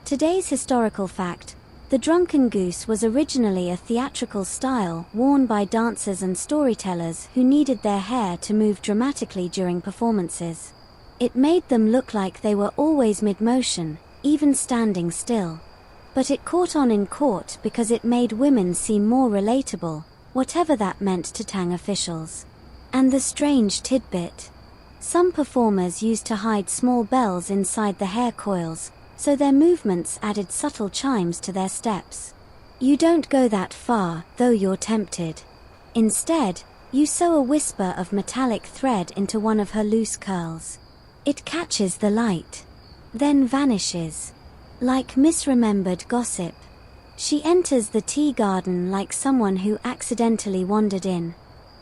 Today's historical fact: the drunken goose was originally a theatrical style worn by dancers and storytellers who needed their hair to move dramatically during performances. It made them look like they were always mid-motion, even standing still. But it caught on in court because it made women seem more relatable, whatever that meant to Tang officials. And the strange tidbit: some performers used to hide small bells inside the hair coils, so their movements added subtle chimes to their steps. You don't go that far, though you're tempted. Instead, you sew a whisper of metallic thread into one of her loose curls. It catches the light, then vanishes. Like misremembered gossip. She enters the tea garden like someone who accidentally wandered in.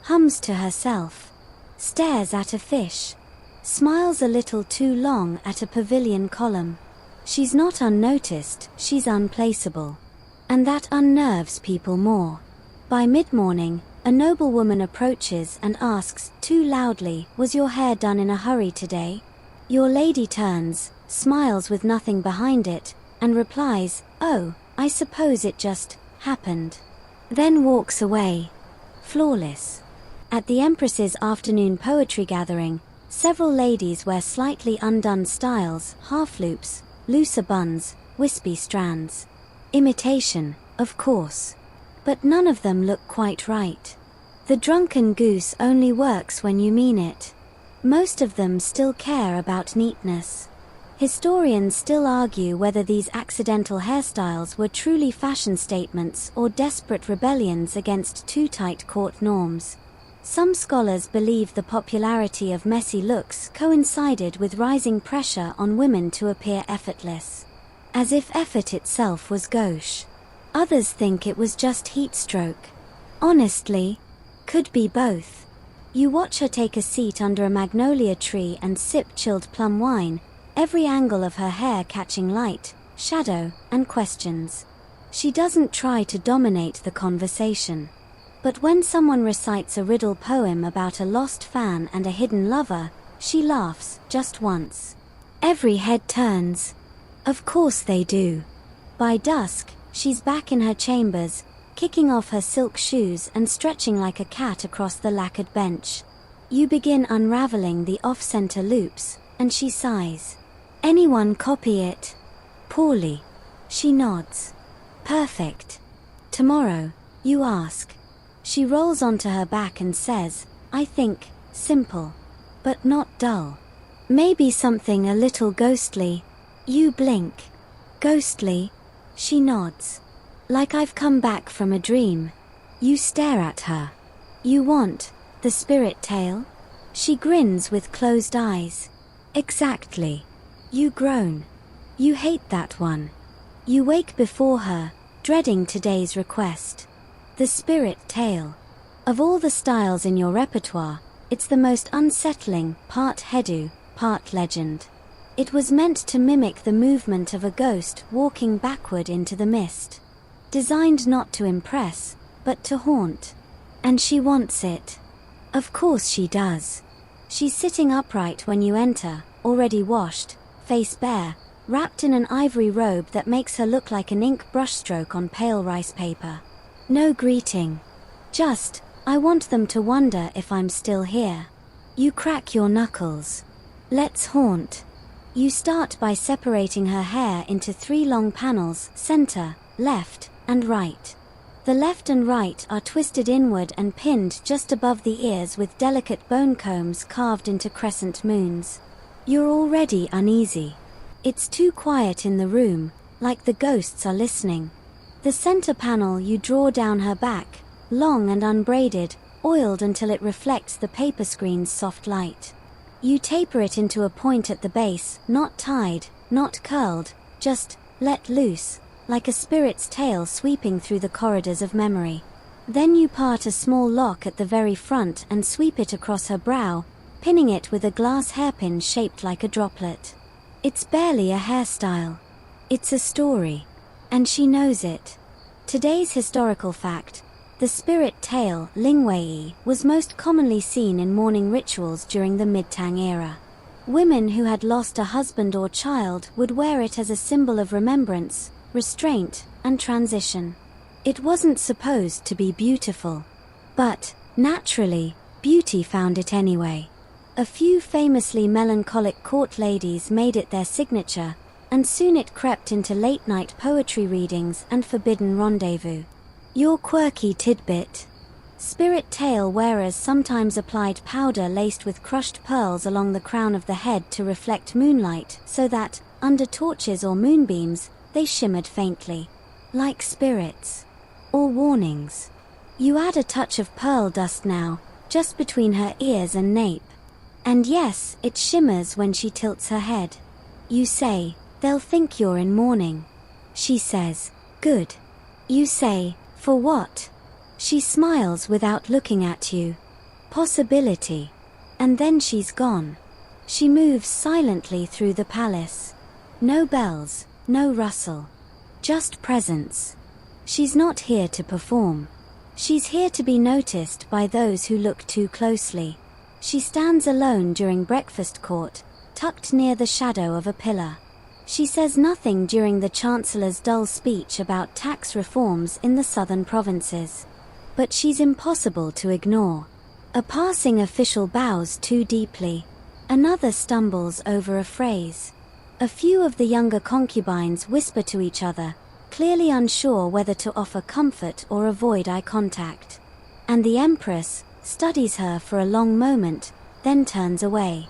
Hums to herself. Stares at a fish. Smiles a little too long at a pavilion column. She's not unnoticed, she's unplaceable. And that unnerves people more. By mid-morning, a noblewoman approaches and asks, too loudly, "Was your hair done in a hurry today?" Your lady turns, smiles with nothing behind it, and replies, "Oh, I suppose it just happened." Then walks away. Flawless. At the Empress's afternoon poetry gathering, several ladies wear slightly undone styles, half-loops, looser buns, wispy strands. Imitation, of course. But none of them look quite right. The drunken goose only works when you mean it. Most of them still care about neatness. Historians still argue whether these accidental hairstyles were truly fashion statements or desperate rebellions against too tight court norms. Some scholars believe the popularity of messy looks coincided with rising pressure on women to appear effortless. As if effort itself was gauche. Others think it was just heat stroke. Honestly, could be both. You watch her take a seat under a magnolia tree and sip chilled plum wine, every angle of her hair catching light, shadow, and questions. She doesn't try to dominate the conversation. But when someone recites a riddle poem about a lost fan and a hidden lover, she laughs, just once. Every head turns. Of course they do. By dusk, she's back in her chambers, kicking off her silk shoes and stretching like a cat across the lacquered bench. You begin unraveling the off-center loops, and she sighs. Anyone copy it? Poorly. She nods. Perfect. Tomorrow, you ask. She rolls onto her back and says, I think, simple. But not dull. Maybe something a little ghostly. You blink. Ghostly? She nods. Like I've come back from a dream. You stare at her. You want the spirit tale? She grins with closed eyes. Exactly. You groan. You hate that one. You wake before her, dreading today's request. The spirit tale. Of all the styles in your repertoire, it's the most unsettling, part Hedu, part legend. It was meant to mimic the movement of a ghost walking backward into the mist. Designed not to impress, but to haunt. And she wants it. Of course she does. She's sitting upright when you enter, already washed, face bare, wrapped in an ivory robe that makes her look like an ink brushstroke on pale rice paper. No greeting. Just, I want them to wonder if I'm still here. You crack your knuckles. Let's haunt. You start by separating her hair into 3 long panels, center, left, and right. The left and right are twisted inward and pinned just above the ears with delicate bone combs carved into crescent moons. You're already uneasy. It's too quiet in the room, like the ghosts are listening. The center panel you draw down her back, long and unbraided, oiled until it reflects the paper screen's soft light. You taper it into a point at the base, not tied, not curled, just let loose, like a spirit's tail sweeping through the corridors of memory. Then you part a small lock at the very front and sweep it across her brow, pinning it with a glass hairpin shaped like a droplet. It's barely a hairstyle. It's a story. And she knows it. Today's historical fact: the spirit tail, Lingwei, was most commonly seen in mourning rituals during the mid-Tang era. Women who had lost a husband or child would wear it as a symbol of remembrance, restraint, and transition. It wasn't supposed to be beautiful. But, naturally, beauty found it anyway. A few famously melancholic court ladies made it their signature, and soon it crept into late-night poetry readings and forbidden rendezvous. Your quirky tidbit. Spirit tail wearers sometimes applied powder laced with crushed pearls along the crown of the head to reflect moonlight so that, under torches or moonbeams, they shimmered faintly. Like spirits. Or warnings. You add a touch of pearl dust now, just between her ears and nape. And yes, it shimmers when she tilts her head. You say, they'll think you're in mourning. She says, good. You say, for what? She smiles without looking at you. Possibility. And then she's gone. She moves silently through the palace. No bells, no rustle. Just presence. She's not here to perform. She's here to be noticed by those who look too closely. She stands alone during breakfast court, tucked near the shadow of a pillar. She says nothing during the Chancellor's dull speech about tax reforms in the southern provinces. But she's impossible to ignore. A passing official bows too deeply. Another stumbles over a phrase. A few of the younger concubines whisper to each other, clearly unsure whether to offer comfort or avoid eye contact. And the Empress studies her for a long moment, then turns away.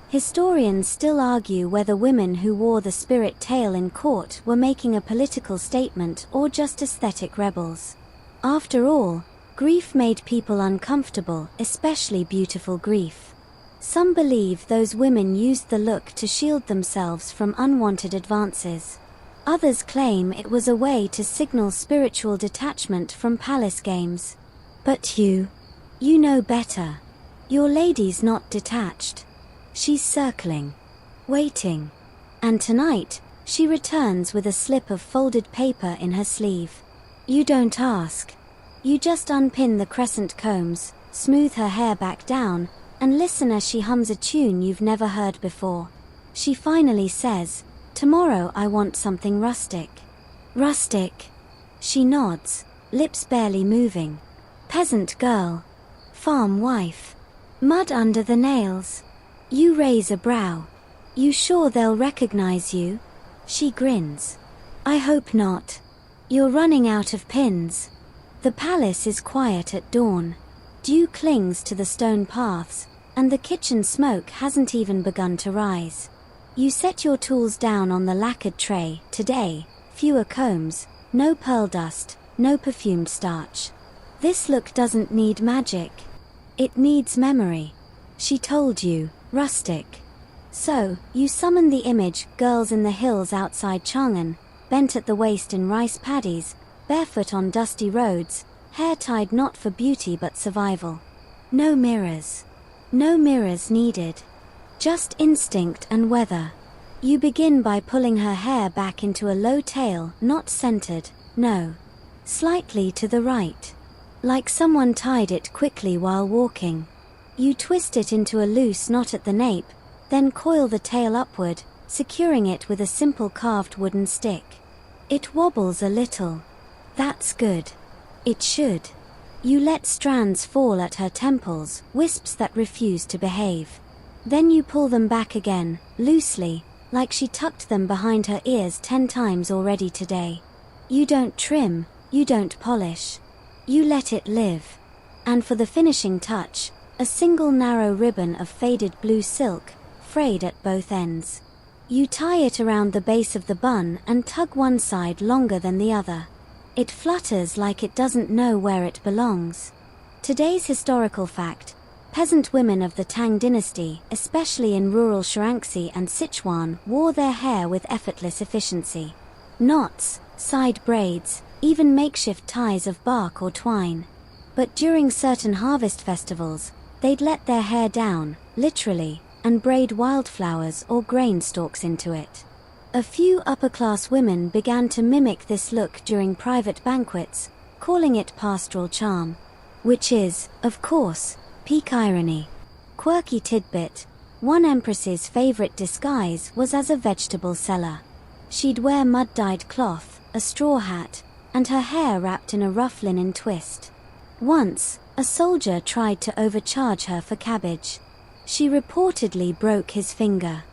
Historians still argue whether women who wore the spirit tail in court were making a political statement or just aesthetic rebels. After all, grief made people uncomfortable, especially beautiful grief. Some believe those women used the look to shield themselves from unwanted advances. Others claim it was a way to signal spiritual detachment from palace games. But you know better. Your lady's not detached. She's circling, waiting. And tonight, she returns with a slip of folded paper in her sleeve. You don't ask. You just unpin the crescent combs, smooth her hair back down, and listen as she hums a tune you've never heard before. She finally says, "Tomorrow I want something rustic." Rustic. She nods, lips barely moving. Peasant girl. Farm wife. Mud under the nails. You raise a brow. You sure they'll recognize you? She grins. I hope not. You're running out of pins. The palace is quiet at dawn. Dew clings to the stone paths, and the kitchen smoke hasn't even begun to rise. You set your tools down on the lacquered tray. Today, fewer combs, no pearl dust, no perfumed starch. This look doesn't need magic. It needs memory. She told you, rustic. So, you summon the image, girls in the hills outside Chang'an, bent at the waist in rice paddies, barefoot on dusty roads, hair tied not for beauty but survival. No mirrors. No mirrors needed. Just instinct and weather. You begin by pulling her hair back into a low tail, not centered, no. Slightly to the right. Like someone tied it quickly while walking. You twist it into a loose knot at the nape, then coil the tail upward, securing it with a simple carved wooden stick. It wobbles a little. That's good. It should. You let strands fall at her temples, wisps that refuse to behave. Then you pull them back again, loosely, like she tucked them behind her ears 10 times already today. You don't trim, you don't polish. You let it live. And for the finishing touch, a single narrow ribbon of faded blue silk, frayed at both ends. You tie it around the base of the bun and tug one side longer than the other. It flutters like it doesn't know where it belongs. Today's historical fact: peasant women of the Tang Dynasty, especially in rural Shaanxi and Sichuan, wore their hair with effortless efficiency. Knots, side braids, even makeshift ties of bark or twine. But during certain harvest festivals, they'd let their hair down, literally, and braid wildflowers or grain stalks into it. A few upper-class women began to mimic this look during private banquets, calling it pastoral charm. Which is, of course, peak irony. Quirky tidbit: one empress's favorite disguise was as a vegetable seller. She'd wear mud-dyed cloth, a straw hat, and her hair wrapped in a rough linen twist. Once, a soldier tried to overcharge her for cabbage. She reportedly broke his finger.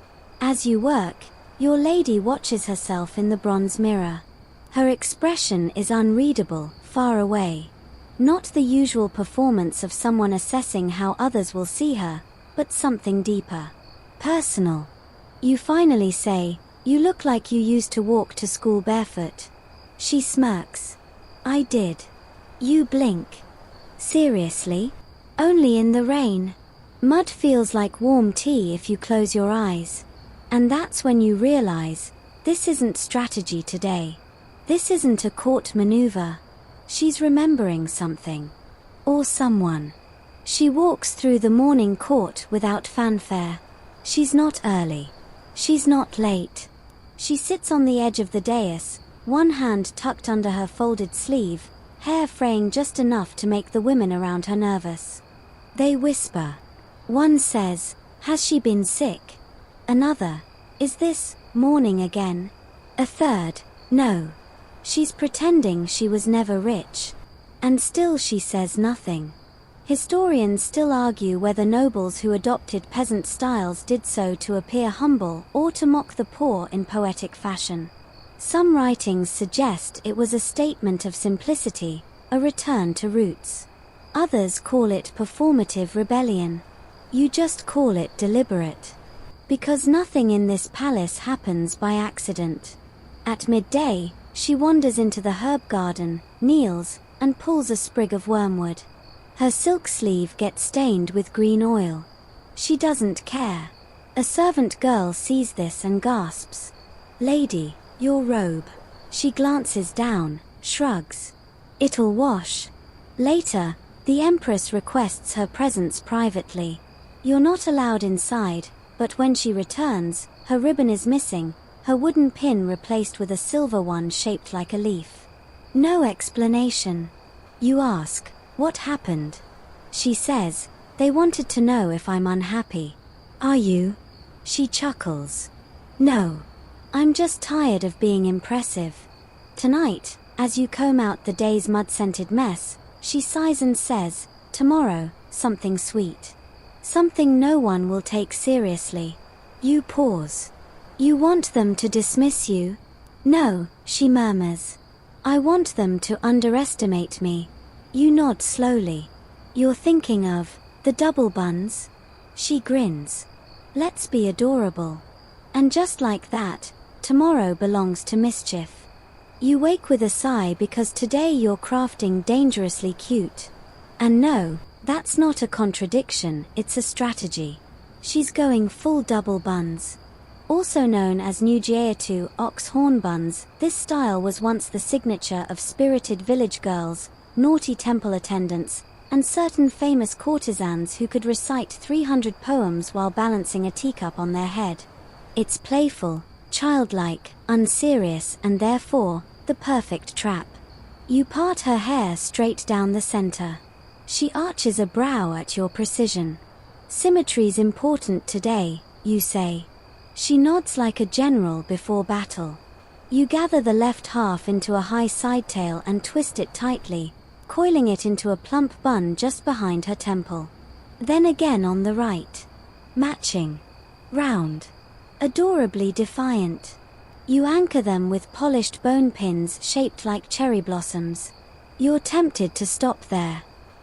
As you work, your lady watches herself in the bronze mirror. Her expression is unreadable, far away. Not the usual performance of someone assessing how others will see her, but something deeper. Personal. You finally say, "You look like you used to walk to school barefoot." She smirks. "I did." You blink. "Seriously? Only in the rain." Mud feels like warm tea if you close your eyes. And that's when you realize, this isn't strategy today. This isn't a court maneuver. She's remembering something. Or someone. She walks through the morning court without fanfare. She's not early. She's not late. She sits on the edge of the dais, one hand tucked under her folded sleeve, hair fraying just enough to make the women around her nervous. They whisper. One says, "Has she been sick?" Another, "Is this morning again?" A third, "No. She's pretending she was never rich." And still she says nothing. Historians still argue whether nobles who adopted peasant styles did so to appear humble or to mock the poor in poetic fashion. Some writings suggest it was a statement of simplicity, a return to roots. Others call it performative rebellion. You just call it deliberate. Because nothing in this palace happens by accident. At midday, she wanders into the herb garden, kneels, and pulls a sprig of wormwood. Her silk sleeve gets stained with green oil. She doesn't care. A servant girl sees this and gasps, "Lady, your robe." She glances down, shrugs. "It'll wash." Later, the Empress requests her presence privately. You're not allowed inside, but when she returns, her ribbon is missing, her wooden pin replaced with a silver one shaped like a leaf. No explanation. You ask, "What happened?" She says, "They wanted to know if I'm unhappy." "Are you?" She chuckles. "No. I'm just tired of being impressive." Tonight, as you comb out the day's mud-scented mess, she sighs and says, "Tomorrow, something sweet. Something no one will take seriously." You pause. You want them to dismiss you? "No," she murmurs. "I want them to underestimate me." You nod slowly. You're thinking of the double buns? She grins. "Let's be adorable." And just like that, tomorrow belongs to mischief. You wake with a sigh because today you're crafting dangerously cute. And no, that's not a contradiction, it's a strategy. She's going full double buns. Also known as Nujiatu ox horn buns, this style was once the signature of spirited village girls, naughty temple attendants, and certain famous courtesans who could recite 300 poems while balancing a teacup on their head. It's playful, childlike, unserious, and therefore, the perfect trap. You part her hair straight down the center. She arches a brow at your precision. "Symmetry's important today," you say. She nods like a general before battle. You gather the left half into a high side tail and twist it tightly, coiling it into a plump bun just behind her temple. Then again on the right. Matching. Round. Adorably defiant. You anchor them with polished bone pins shaped like cherry blossoms. You're tempted to stop there.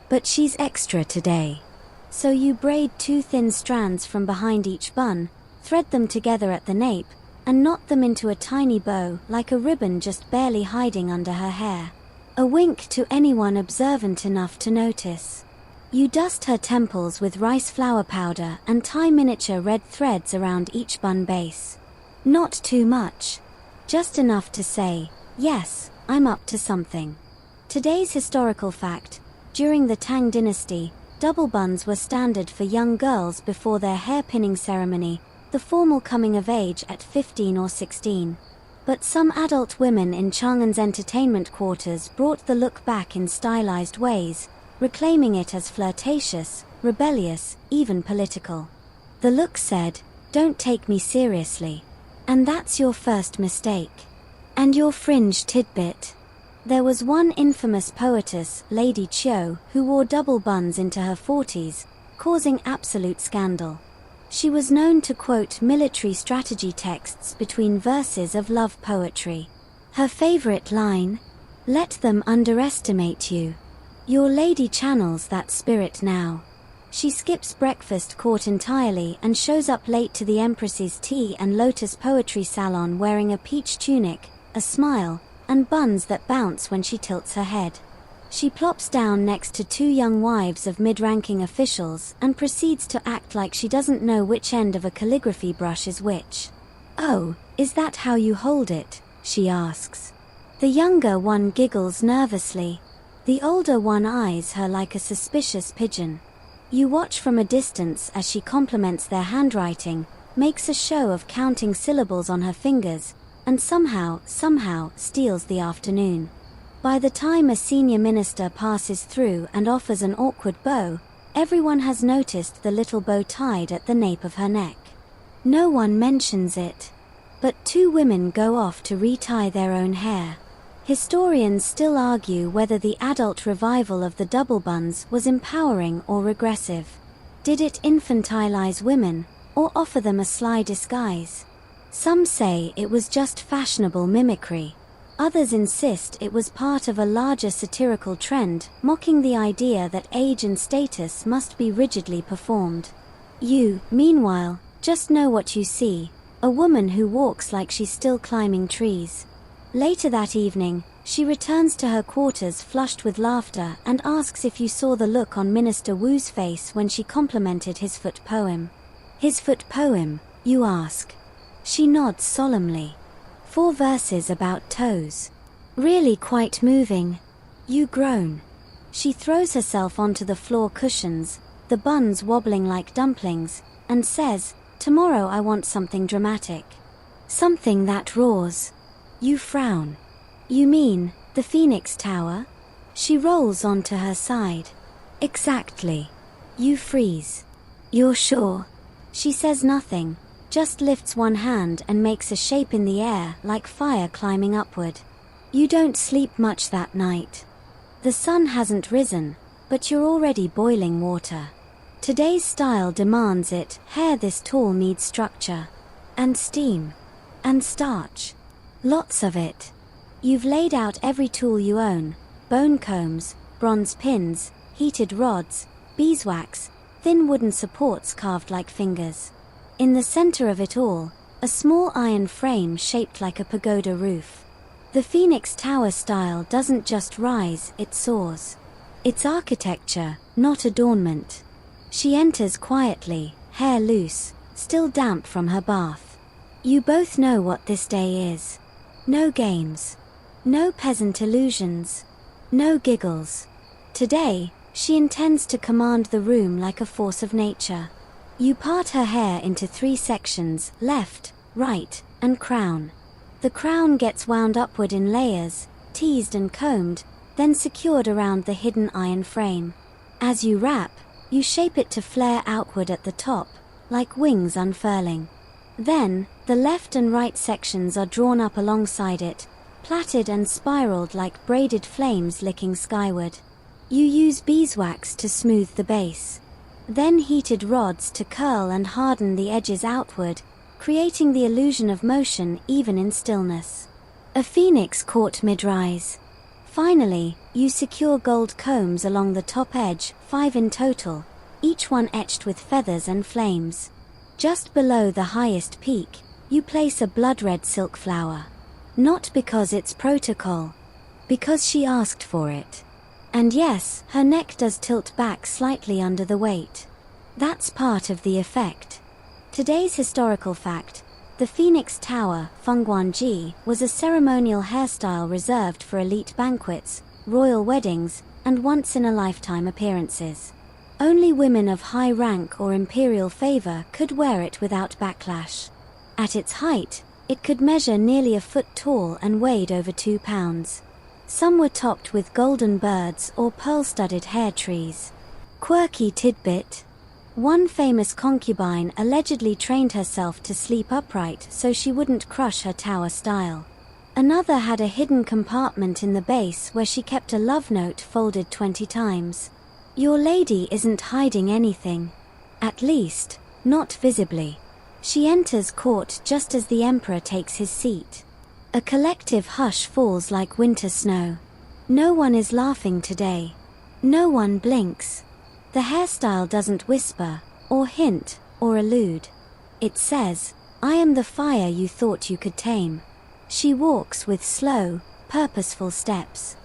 But she's extra today. So you braid 2 thin strands from behind each bun, thread them together at the nape, and knot them into a tiny bow like a ribbon just barely hiding under her hair. A wink to anyone observant enough to notice. You dust her temples with rice flour powder and tie miniature red threads around each bun base. Not too much. Just enough to say, yes, I'm up to something. Today's historical fact: during the Tang Dynasty, double buns were standard for young girls before their hair-pinning ceremony, the formal coming of age at 15 or 16. But some adult women in Chang'an's entertainment quarters brought the look back in stylized ways, reclaiming it as flirtatious, rebellious, even political. The look said, "Don't take me seriously. And that's your first mistake. And your fringe tidbit." There was one infamous poetess, Lady Chiu, who wore double buns into her 40s, causing absolute scandal. She was known to quote military strategy texts between verses of love poetry. Her favorite line, "Let them underestimate you. Your lady channels that spirit now." She skips breakfast court entirely and shows up late to the Empress's tea and lotus poetry salon wearing a peach tunic, a smile, and buns that bounce when she tilts her head. She plops down next to two young wives of mid-ranking officials and proceeds to act like she doesn't know which end of a calligraphy brush is which. "Oh, is that how you hold it?" she asks. The younger one giggles nervously. The older one eyes her like a suspicious pigeon. You watch from a distance as she compliments their handwriting, makes a show of counting syllables on her fingers, and somehow steals the afternoon. By the time a senior minister passes through and offers an awkward bow, everyone has noticed the little bow tied at the nape of her neck. No one mentions it. But two women go off to retie their own hair. Historians still argue whether the adult revival of the double buns was empowering or regressive. Did it infantilize women, or offer them a sly disguise? Some say it was just fashionable mimicry. Others insist it was part of a larger satirical trend, mocking the idea that age and status must be rigidly performed. You, meanwhile, just know what you see: a woman who walks like she's still climbing trees. Later that evening, she returns to her quarters flushed with laughter and asks if you saw the look on Minister Wu's face when she complimented his foot poem. His foot poem, you ask? She nods solemnly. 4 verses about toes. Really quite moving. You groan. She throws herself onto the floor cushions, the buns wobbling like dumplings, and says, "Tomorrow I want something dramatic. Something that roars." You frown. You mean, the Phoenix Tower? She rolls onto her side. Exactly. You freeze. You're sure? She says nothing, just lifts one hand and makes a shape in the air like fire climbing upward. You don't sleep much that night. The sun hasn't risen, but you're already boiling water. Today's style demands it. Hair this tall needs structure. And steam. And starch. Lots of it. You've laid out every tool you own: bone combs, bronze pins, heated rods, beeswax, thin wooden supports carved like fingers. In the center of it all, a small iron frame shaped like a pagoda roof. The Phoenix Tower style doesn't just rise, it soars. It's architecture, not adornment. She enters quietly, hair loose, still damp from her bath. You both know what this day is. No games. No peasant illusions. No giggles. Today, she intends to command the room like a force of nature. You part her hair into 3 sections: left, right, and crown. The crown gets wound upward in layers, teased and combed, then secured around the hidden iron frame. As you wrap, you shape it to flare outward at the top, like wings unfurling. Then, the left and right sections are drawn up alongside it, plaited and spiraled like braided flames licking skyward. You use beeswax to smooth the base. Then heated rods to curl and harden the edges outward, creating the illusion of motion even in stillness. A phoenix caught mid-rise. Finally, you secure gold combs along the top edge, 5 in total, each one etched with feathers and flames. Just below the highest peak, you place a blood-red silk flower. Not because it's protocol. Because she asked for it. And yes, her neck does tilt back slightly under the weight. That's part of the effect. Today's historical fact: the Phoenix Tower, Fengguanji, was a ceremonial hairstyle reserved for elite banquets, royal weddings, and once-in-a-lifetime appearances. Only women of high rank or imperial favor could wear it without backlash. At its height, it could measure nearly a foot tall and weighed over 2 pounds. Some were topped with golden birds or pearl-studded hair trees. Quirky tidbit: one famous concubine allegedly trained herself to sleep upright so she wouldn't crush her tower style. Another had a hidden compartment in the base where she kept a love note folded 20 times. Your lady isn't hiding anything. At least, not visibly. She enters court just as the emperor takes his seat. A collective hush falls like winter snow. No one is laughing today. No one blinks. The hairstyle doesn't whisper, or hint, or allude. It says, "I am the fire you thought you could tame." She walks with slow, purposeful steps.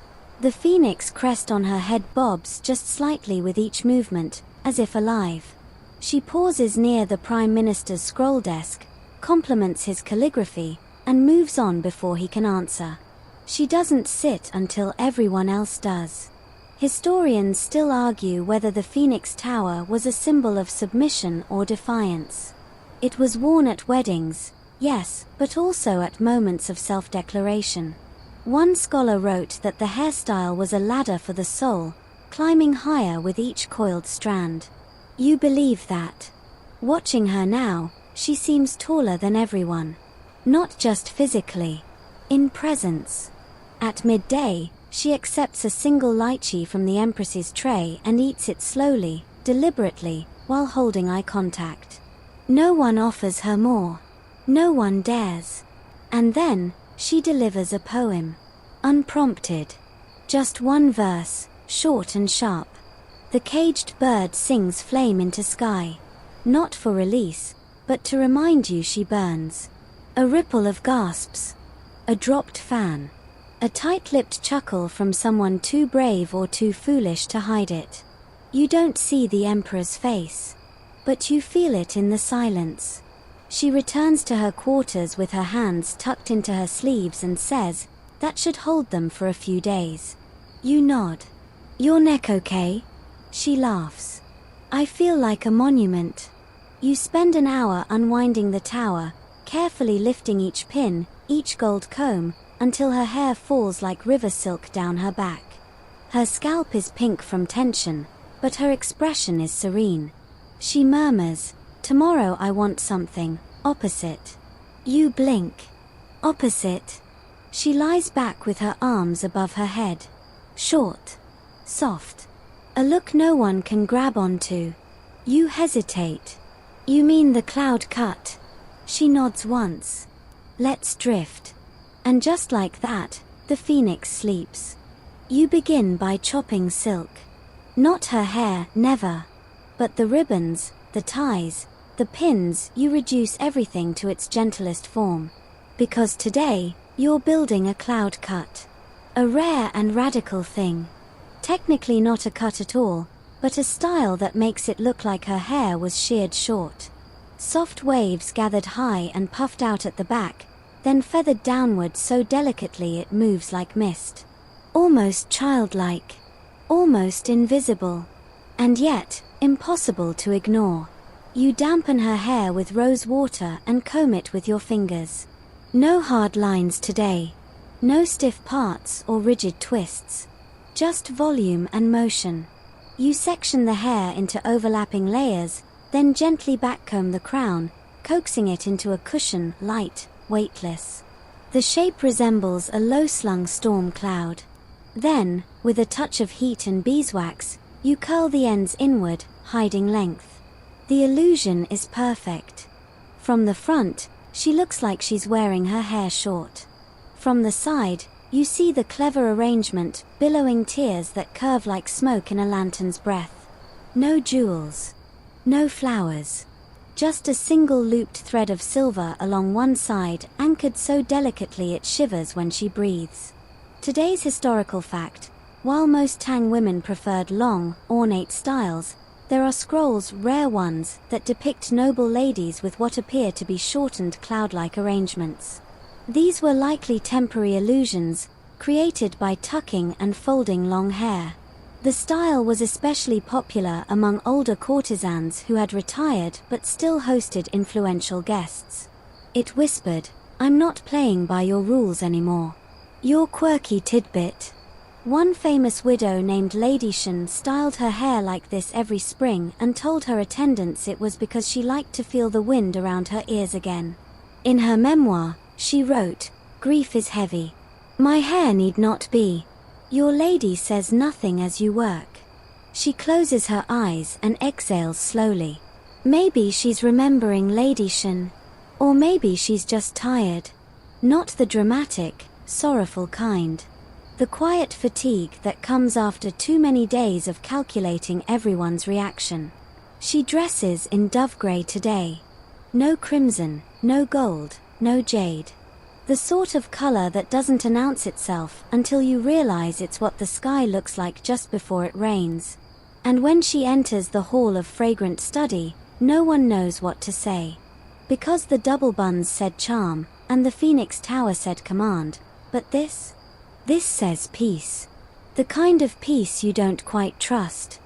The phoenix crest on her head bobs just slightly with each movement, as if alive. She pauses near the Prime Minister's scroll desk, compliments his calligraphy, and moves on before he can answer. She doesn't sit until everyone else does. Historians still argue whether the Phoenix Tower was a symbol of submission or defiance. It was worn at weddings, yes, but also at moments of self-declaration. One scholar wrote that the hairstyle was a ladder for the soul, climbing higher with each coiled strand. You believe that? Watching her now, she seems taller than everyone. Not just physically. In presence. At midday, she accepts a single lychee from the Empress's tray and eats it slowly, deliberately, while holding eye contact. No one offers her more. No one dares. And then, she delivers a poem. Unprompted. Just one verse, short and sharp. The caged bird sings flame into sky. Not for release, but to remind you she burns. A ripple of gasps. A dropped fan. A tight-lipped chuckle from someone too brave or too foolish to hide it. You don't see the emperor's face. But you feel it in the silence. She returns to her quarters with her hands tucked into her sleeves and says, "That should hold them for a few days." You nod. "Your neck okay?" She laughs. "I feel like a monument." You spend an hour unwinding the tower, carefully lifting each pin, each gold comb, until her hair falls like river silk down her back. Her scalp is pink from tension, but her expression is serene. She murmurs, "Tomorrow I want something opposite." You blink. Opposite. She lies back with her arms above her head. Short. Soft. A look no one can grab onto. You hesitate. "You mean the cloud cut?" She nods once. "Let's drift." And just like that, the phoenix sleeps. You begin by chopping silk. Not her hair, never. But the ribbons, the ties, the pins, you reduce everything to its gentlest form. Because today, you're building a cloud cut. A rare and radical thing. Technically not a cut at all, but a style that makes it look like her hair was sheared short. Soft waves gathered high and puffed out at the back, then feathered downward so delicately it moves like mist. Almost childlike. Almost invisible. And yet, impossible to ignore. You dampen her hair with rose water and comb it with your fingers. No hard lines today. No stiff parts or rigid twists. Just volume and motion. You section the hair into overlapping layers, then gently backcomb the crown, coaxing it into a cushion, light, weightless. The shape resembles a low-slung storm cloud. Then, with a touch of heat and beeswax, you curl the ends inward, hiding length. The illusion is perfect. From the front, she looks like she's wearing her hair short. From the side, you see the clever arrangement, billowing tears that curve like smoke in a lantern's breath. No jewels. No flowers. just a single looped thread of silver along one side, anchored so delicately it shivers when she breathes. Today's historical fact: while most Tang women preferred long, ornate styles, there are scrolls, rare ones, that depict noble ladies with what appear to be shortened cloud-like arrangements. These were likely temporary illusions, created by tucking and folding long hair. The style was especially popular among older courtesans who had retired but still hosted influential guests. It whispered, "I'm not playing by your rules anymore. Your quirky tidbit." One famous widow named Lady Shen styled her hair like this every spring and told her attendants it was because she liked to feel the wind around her ears again. In her memoir, she wrote, "Grief is heavy. My hair need not be. Your lady says nothing as you work." She closes her eyes and exhales slowly. Maybe she's remembering Lady Shen. Or maybe she's just tired. Not the dramatic, sorrowful kind. The quiet fatigue that comes after too many days of calculating everyone's reaction. She dresses in dove grey today. No crimson, no gold, no jade. The sort of color that doesn't announce itself until you realize it's what the sky looks like just before it rains. And when she enters the hall of fragrant study, no one knows what to say. Because the double buns said charm, and the Phoenix Tower said command, but this says peace. The kind of peace you don't quite trust.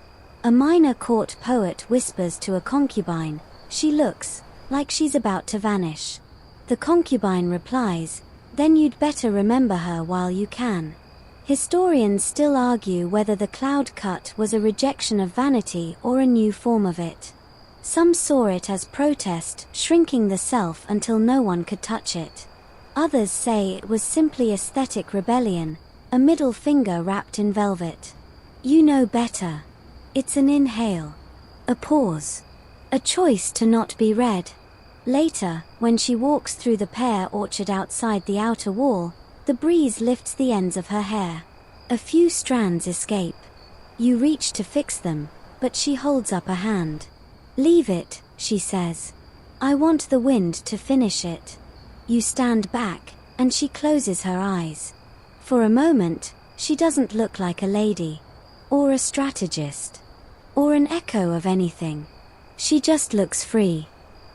A minor court poet whispers to a concubine, "She looks like she's about to vanish." The concubine replies, "Then you'd better remember her while you can." Historians still argue whether the cloud cut was a rejection of vanity or a new form of it. Some saw it as protest, shrinking the self until no one could touch it. Others say it was simply aesthetic rebellion, a middle finger wrapped in velvet. You know better. It's an inhale. A pause. A choice to not be read. Later, when she walks through the pear orchard outside the outer wall, the breeze lifts the ends of her hair. A few strands escape. You reach to fix them, but she holds up a hand. "Leave it," she says. "I want the wind to finish it." You stand back, and she closes her eyes. For a moment, she doesn't look like a lady, or a strategist, or an echo of anything. She just looks free.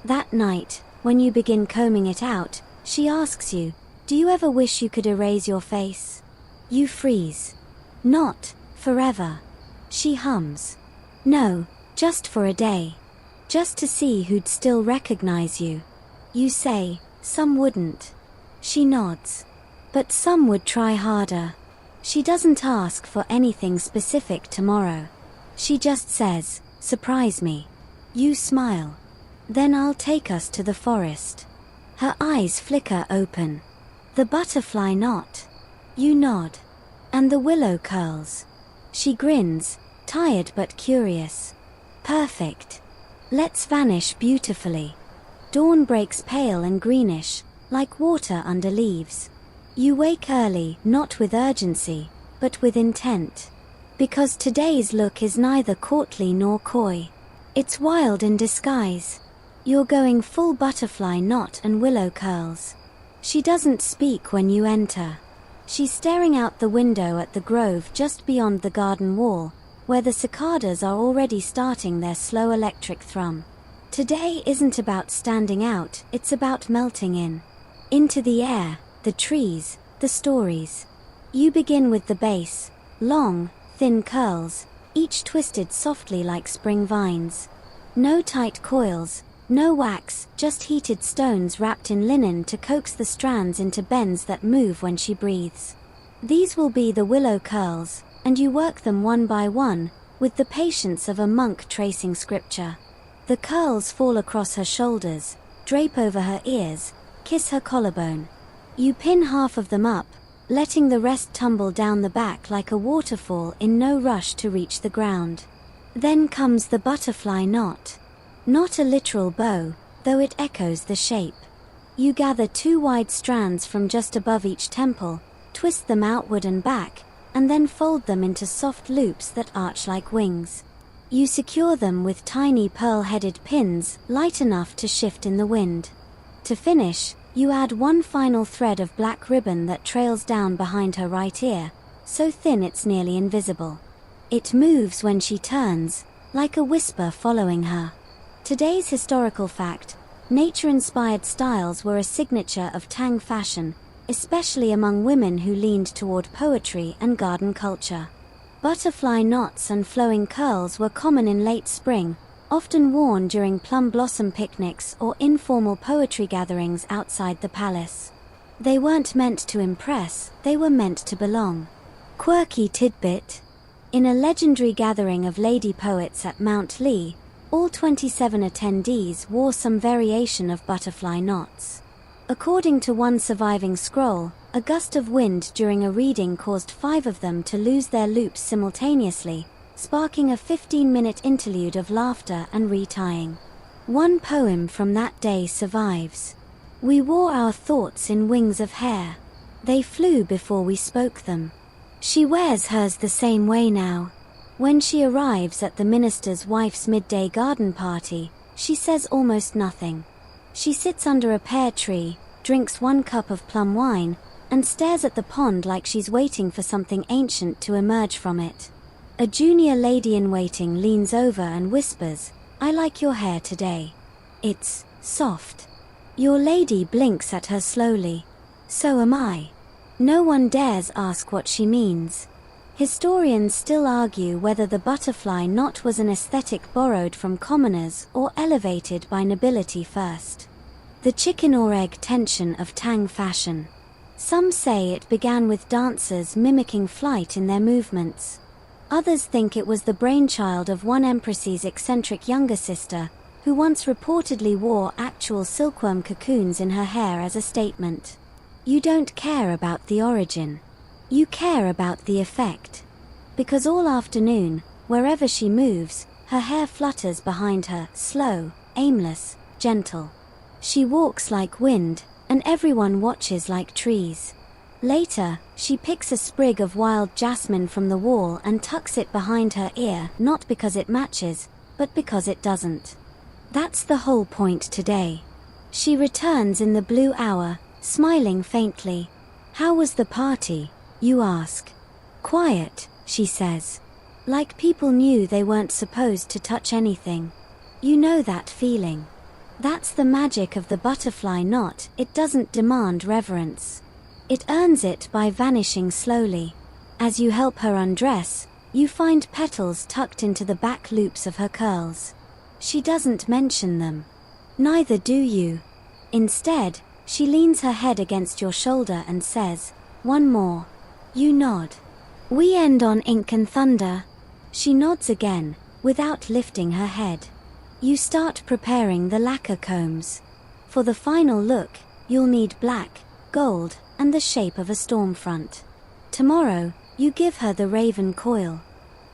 That night, when you begin combing it out, she asks you, "Do you ever wish you could erase your face?" You freeze. "Not forever." She hums. "No, just for a day. Just to see who'd still recognize you." You say, "Some wouldn't." She nods. "But some would try harder." She doesn't ask for anything specific tomorrow. She just says, "Surprise me." You smile. "Then I'll take us to the forest." Her eyes flicker open. "The butterfly knot." You nod. "And the willow curls." She grins, tired but curious. "Perfect. Let's vanish beautifully." Dawn breaks pale and greenish, like water under leaves. You wake early, not with urgency, but with intent. Because today's look is neither courtly nor coy. It's wild in disguise. You're going full butterfly knot and willow curls. She doesn't speak when you enter. She's staring out the window at the grove just beyond the garden wall, where the cicadas are already starting their slow electric thrum. Today isn't about standing out, it's about melting in. Into the air, the trees, the stories. You begin with the base, long, thin curls, each twisted softly like spring vines. No tight coils, no wax, just heated stones wrapped in linen to coax the strands into bends that move when she breathes. These will be the willow curls, and you work them one by one, with the patience of a monk tracing scripture. The curls fall across her shoulders, drape over her ears, kiss her collarbone. You pin half of them up, letting the rest tumble down the back like a waterfall in no rush to reach the ground. Then comes the butterfly knot. Not a literal bow, though it echoes the shape. You gather 2 wide strands from just above each temple, twist them outward and back, and then fold them into soft loops that arch like wings. You secure them with tiny pearl-headed pins, light enough to shift in the wind. To finish, you add one final thread of black ribbon that trails down behind her right ear, so thin it's nearly invisible. It moves when she turns, like a whisper following her. Today's historical fact: nature-inspired styles were a signature of Tang fashion, especially among women who leaned toward poetry and garden culture. Butterfly knots and flowing curls were common in late spring, often worn during plum blossom picnics or informal poetry gatherings outside the palace. They weren't meant to impress, they were meant to belong. Quirky tidbit: in a legendary gathering of lady poets at Mount Lee, all 27 attendees wore some variation of butterfly knots. According to one surviving scroll, a gust of wind during a reading caused 5 of them to lose their loops simultaneously, sparking a 15-minute interlude of laughter and retying. One poem from that day survives. We wore our thoughts in wings of hair. They flew before we spoke them. She wears hers the same way now. When she arrives at the minister's wife's midday garden party, she says almost nothing. She sits under a pear tree, drinks 1 cup of plum wine, and stares at the pond like she's waiting for something ancient to emerge from it. A junior lady-in-waiting leans over and whispers, "I like your hair today. It's soft." Your lady blinks at her slowly. So am I. No one dares ask what she means. Historians still argue whether the butterfly knot was an aesthetic borrowed from commoners or elevated by nobility first. The chicken or egg tension of Tang fashion. Some say it began with dancers mimicking flight in their movements. Others think it was the brainchild of one empress's eccentric younger sister, who once reportedly wore actual silkworm cocoons in her hair as a statement. You don't care about the origin. You care about the effect. Because all afternoon, wherever she moves, her hair flutters behind her, slow, aimless, gentle. She walks like wind, and everyone watches like trees. Later, she picks a sprig of wild jasmine from the wall and tucks it behind her ear, not because it matches, but because it doesn't. That's the whole point today. She returns in the blue hour, smiling faintly. "How was the party?" you ask. "Quiet," she says. Like people knew they weren't supposed to touch anything. You know that feeling. That's the magic of the butterfly knot. It doesn't demand reverence. It earns it by vanishing slowly. As you help her undress, you find petals tucked into the back loops of her curls. She doesn't mention them. Neither do you. Instead, she leans her head against your shoulder and says, "One more." You nod. "We end on ink and thunder." She nods again, without lifting her head. You start preparing the lacquer combs. For the final look, you'll need black, gold, and the shape of a storm front. Tomorrow, you give her the raven coil.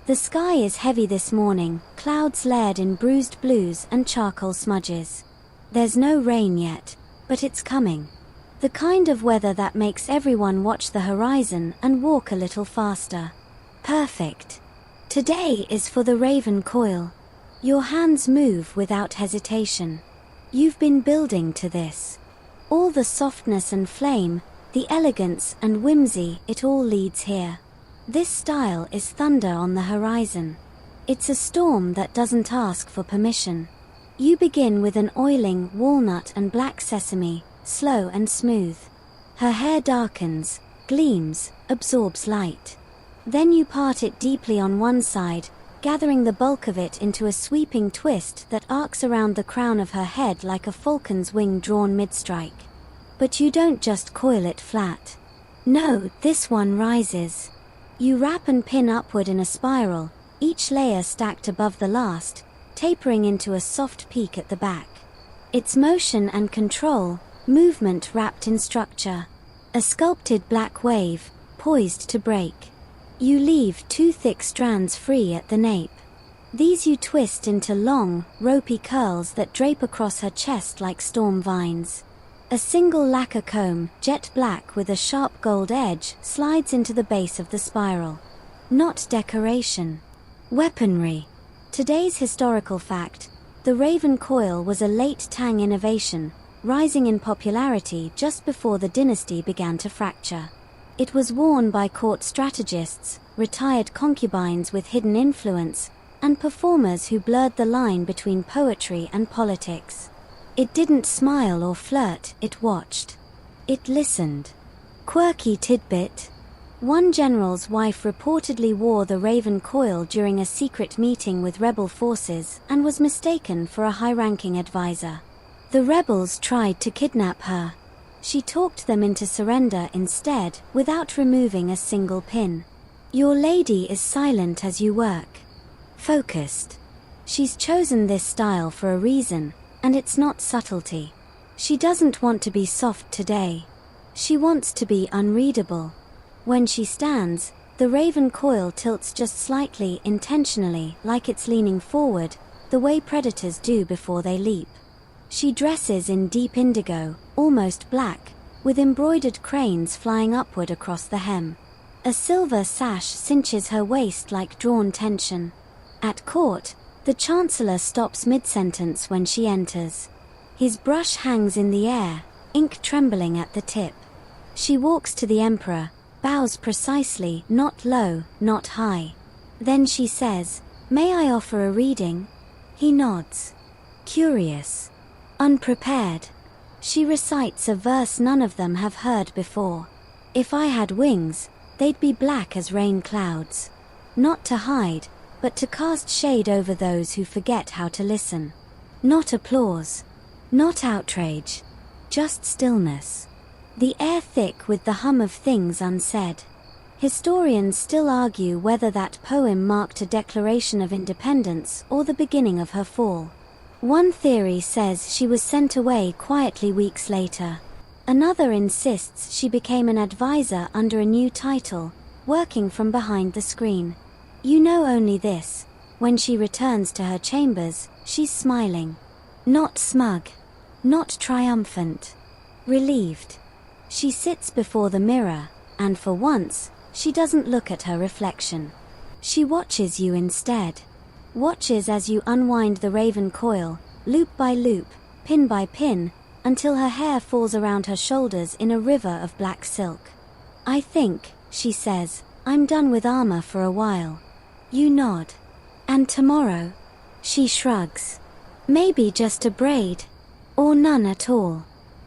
The sky is heavy this morning, clouds layered in bruised blues and charcoal smudges. There's no rain yet, but it's coming. The kind of weather that makes everyone watch the horizon and walk a little faster. Perfect. Today is for the raven coil. Your hands move without hesitation. You've been building to this. All the softness and flame, the elegance and whimsy, it all leads here. This style is thunder on the horizon. It's a storm that doesn't ask for permission. You begin with an oiling walnut and black sesame, slow and smooth. Her hair darkens, gleams, absorbs light. Then you part it deeply on one side, gathering the bulk of it into a sweeping twist that arcs around the crown of her head like a falcon's wing drawn mid-strike. But you don't just coil it flat. No, this one rises. You wrap and pin upward in a spiral, each layer stacked above the last, tapering into a soft peak at the back. It's motion and control, movement wrapped in structure. A sculpted black wave, poised to break. You leave 2 thick strands free at the nape. These you twist into long, ropey curls that drape across her chest like storm vines. A single lacquer comb, jet black with a sharp gold edge, slides into the base of the spiral. Not decoration. Weaponry. Today's historical fact: the raven coil was a late Tang innovation, rising in popularity just before the dynasty began to fracture. It was worn by court strategists, retired concubines with hidden influence, and performers who blurred the line between poetry and politics. It didn't smile or flirt, it watched. It listened. Quirky tidbit: one general's wife reportedly wore the raven coil during a secret meeting with rebel forces and was mistaken for a high-ranking advisor. The rebels tried to kidnap her. She talked them into surrender instead, without removing a single pin. Your lady is silent as you work. Focused. She's chosen this style for a reason, and it's not subtlety. She doesn't want to be soft today. She wants to be unreadable. When she stands, the raven coil tilts just slightly, intentionally, like it's leaning forward, the way predators do before they leap. She dresses in deep indigo, almost black, with embroidered cranes flying upward across the hem. A silver sash cinches her waist like drawn tension. At court, the chancellor stops mid-sentence when she enters. His brush hangs in the air, ink trembling at the tip. She walks to the emperor, bows precisely, not low, not high. Then she says, "May I offer a reading?" He nods. Curious. Unprepared. She recites a verse none of them have heard before. If I had wings, they'd be black as rain clouds. Not to hide, but to cast shade over those who forget how to listen. Not applause. Not outrage. Just stillness. The air thick with the hum of things unsaid. Historians still argue whether that poem marked a declaration of independence or the beginning of her fall. One theory says she was sent away quietly weeks later. Another insists she became an advisor under a new title, working from behind the screen. You know only this: when she returns to her chambers, she's smiling. Not smug. Not triumphant. Relieved. She sits before the mirror, and for once, she doesn't look at her reflection. She watches you instead. Watches as you unwind the raven coil, loop by loop, pin by pin, until her hair falls around her shoulders in a river of black silk. "I think," she says, "I'm done with armor for a while." You nod. "And tomorrow?" She shrugs. "Maybe just a braid. Or none at all."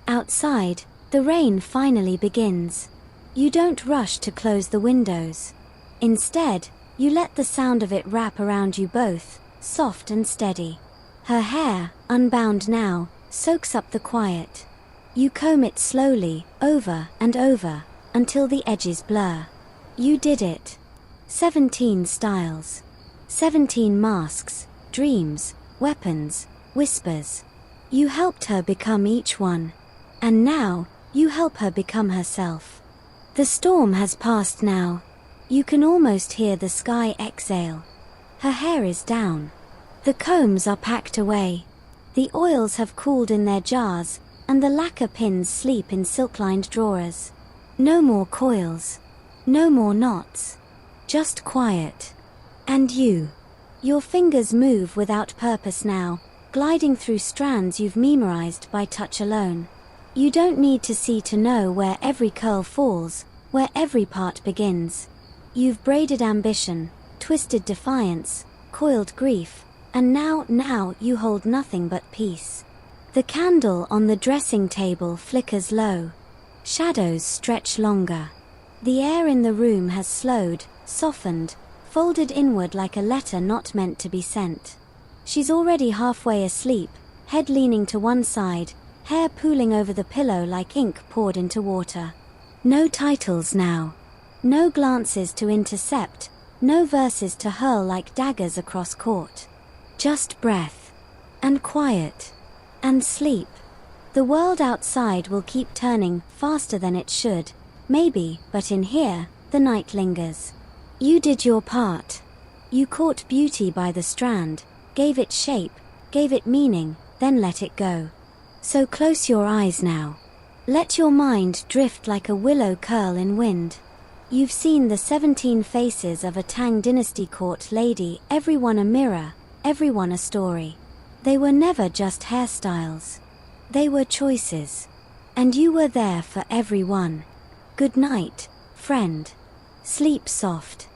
Outside, the rain finally begins. You don't rush to close the windows. Instead, you let the sound of it wrap around you both, soft and steady. Her hair, unbound now, soaks up the quiet. You comb it slowly, over and over, until the edges blur. You did it. 17 styles. 17 masks, dreams, weapons, whispers. You helped her become each one. And now, you help her become herself. The storm has passed now. You can almost hear the sky exhale. Her hair is down. The combs are packed away. The oils have cooled in their jars, and the lacquer pins sleep in silk-lined drawers. No more coils. No more knots. Just quiet. And you. Your fingers move without purpose now, gliding through strands you've memorized by touch alone. You don't need to see to know where every curl falls, where every part begins. You've braided ambition, twisted defiance, coiled grief, and now you hold nothing but peace. The candle on the dressing table flickers low. Shadows stretch longer. The air in the room has slowed, softened, folded inward like a letter not meant to be sent. She's already halfway asleep, head leaning to one side, hair pooling over the pillow like ink poured into water. No titles now. No glances to intercept, no verses to hurl like daggers across court. Just breath. And quiet. And sleep. The world outside will keep turning faster than it should, maybe, but in here, the night lingers. You did your part. You caught beauty by the strand, gave it shape, gave it meaning, then let it go. So close your eyes now. Let your mind drift like a willow curl in wind. You've seen the 17 faces of a Tang Dynasty court lady, everyone a mirror, everyone a story. They were never just hairstyles. They were choices. And you were there for every one. Good night, friend. Sleep soft.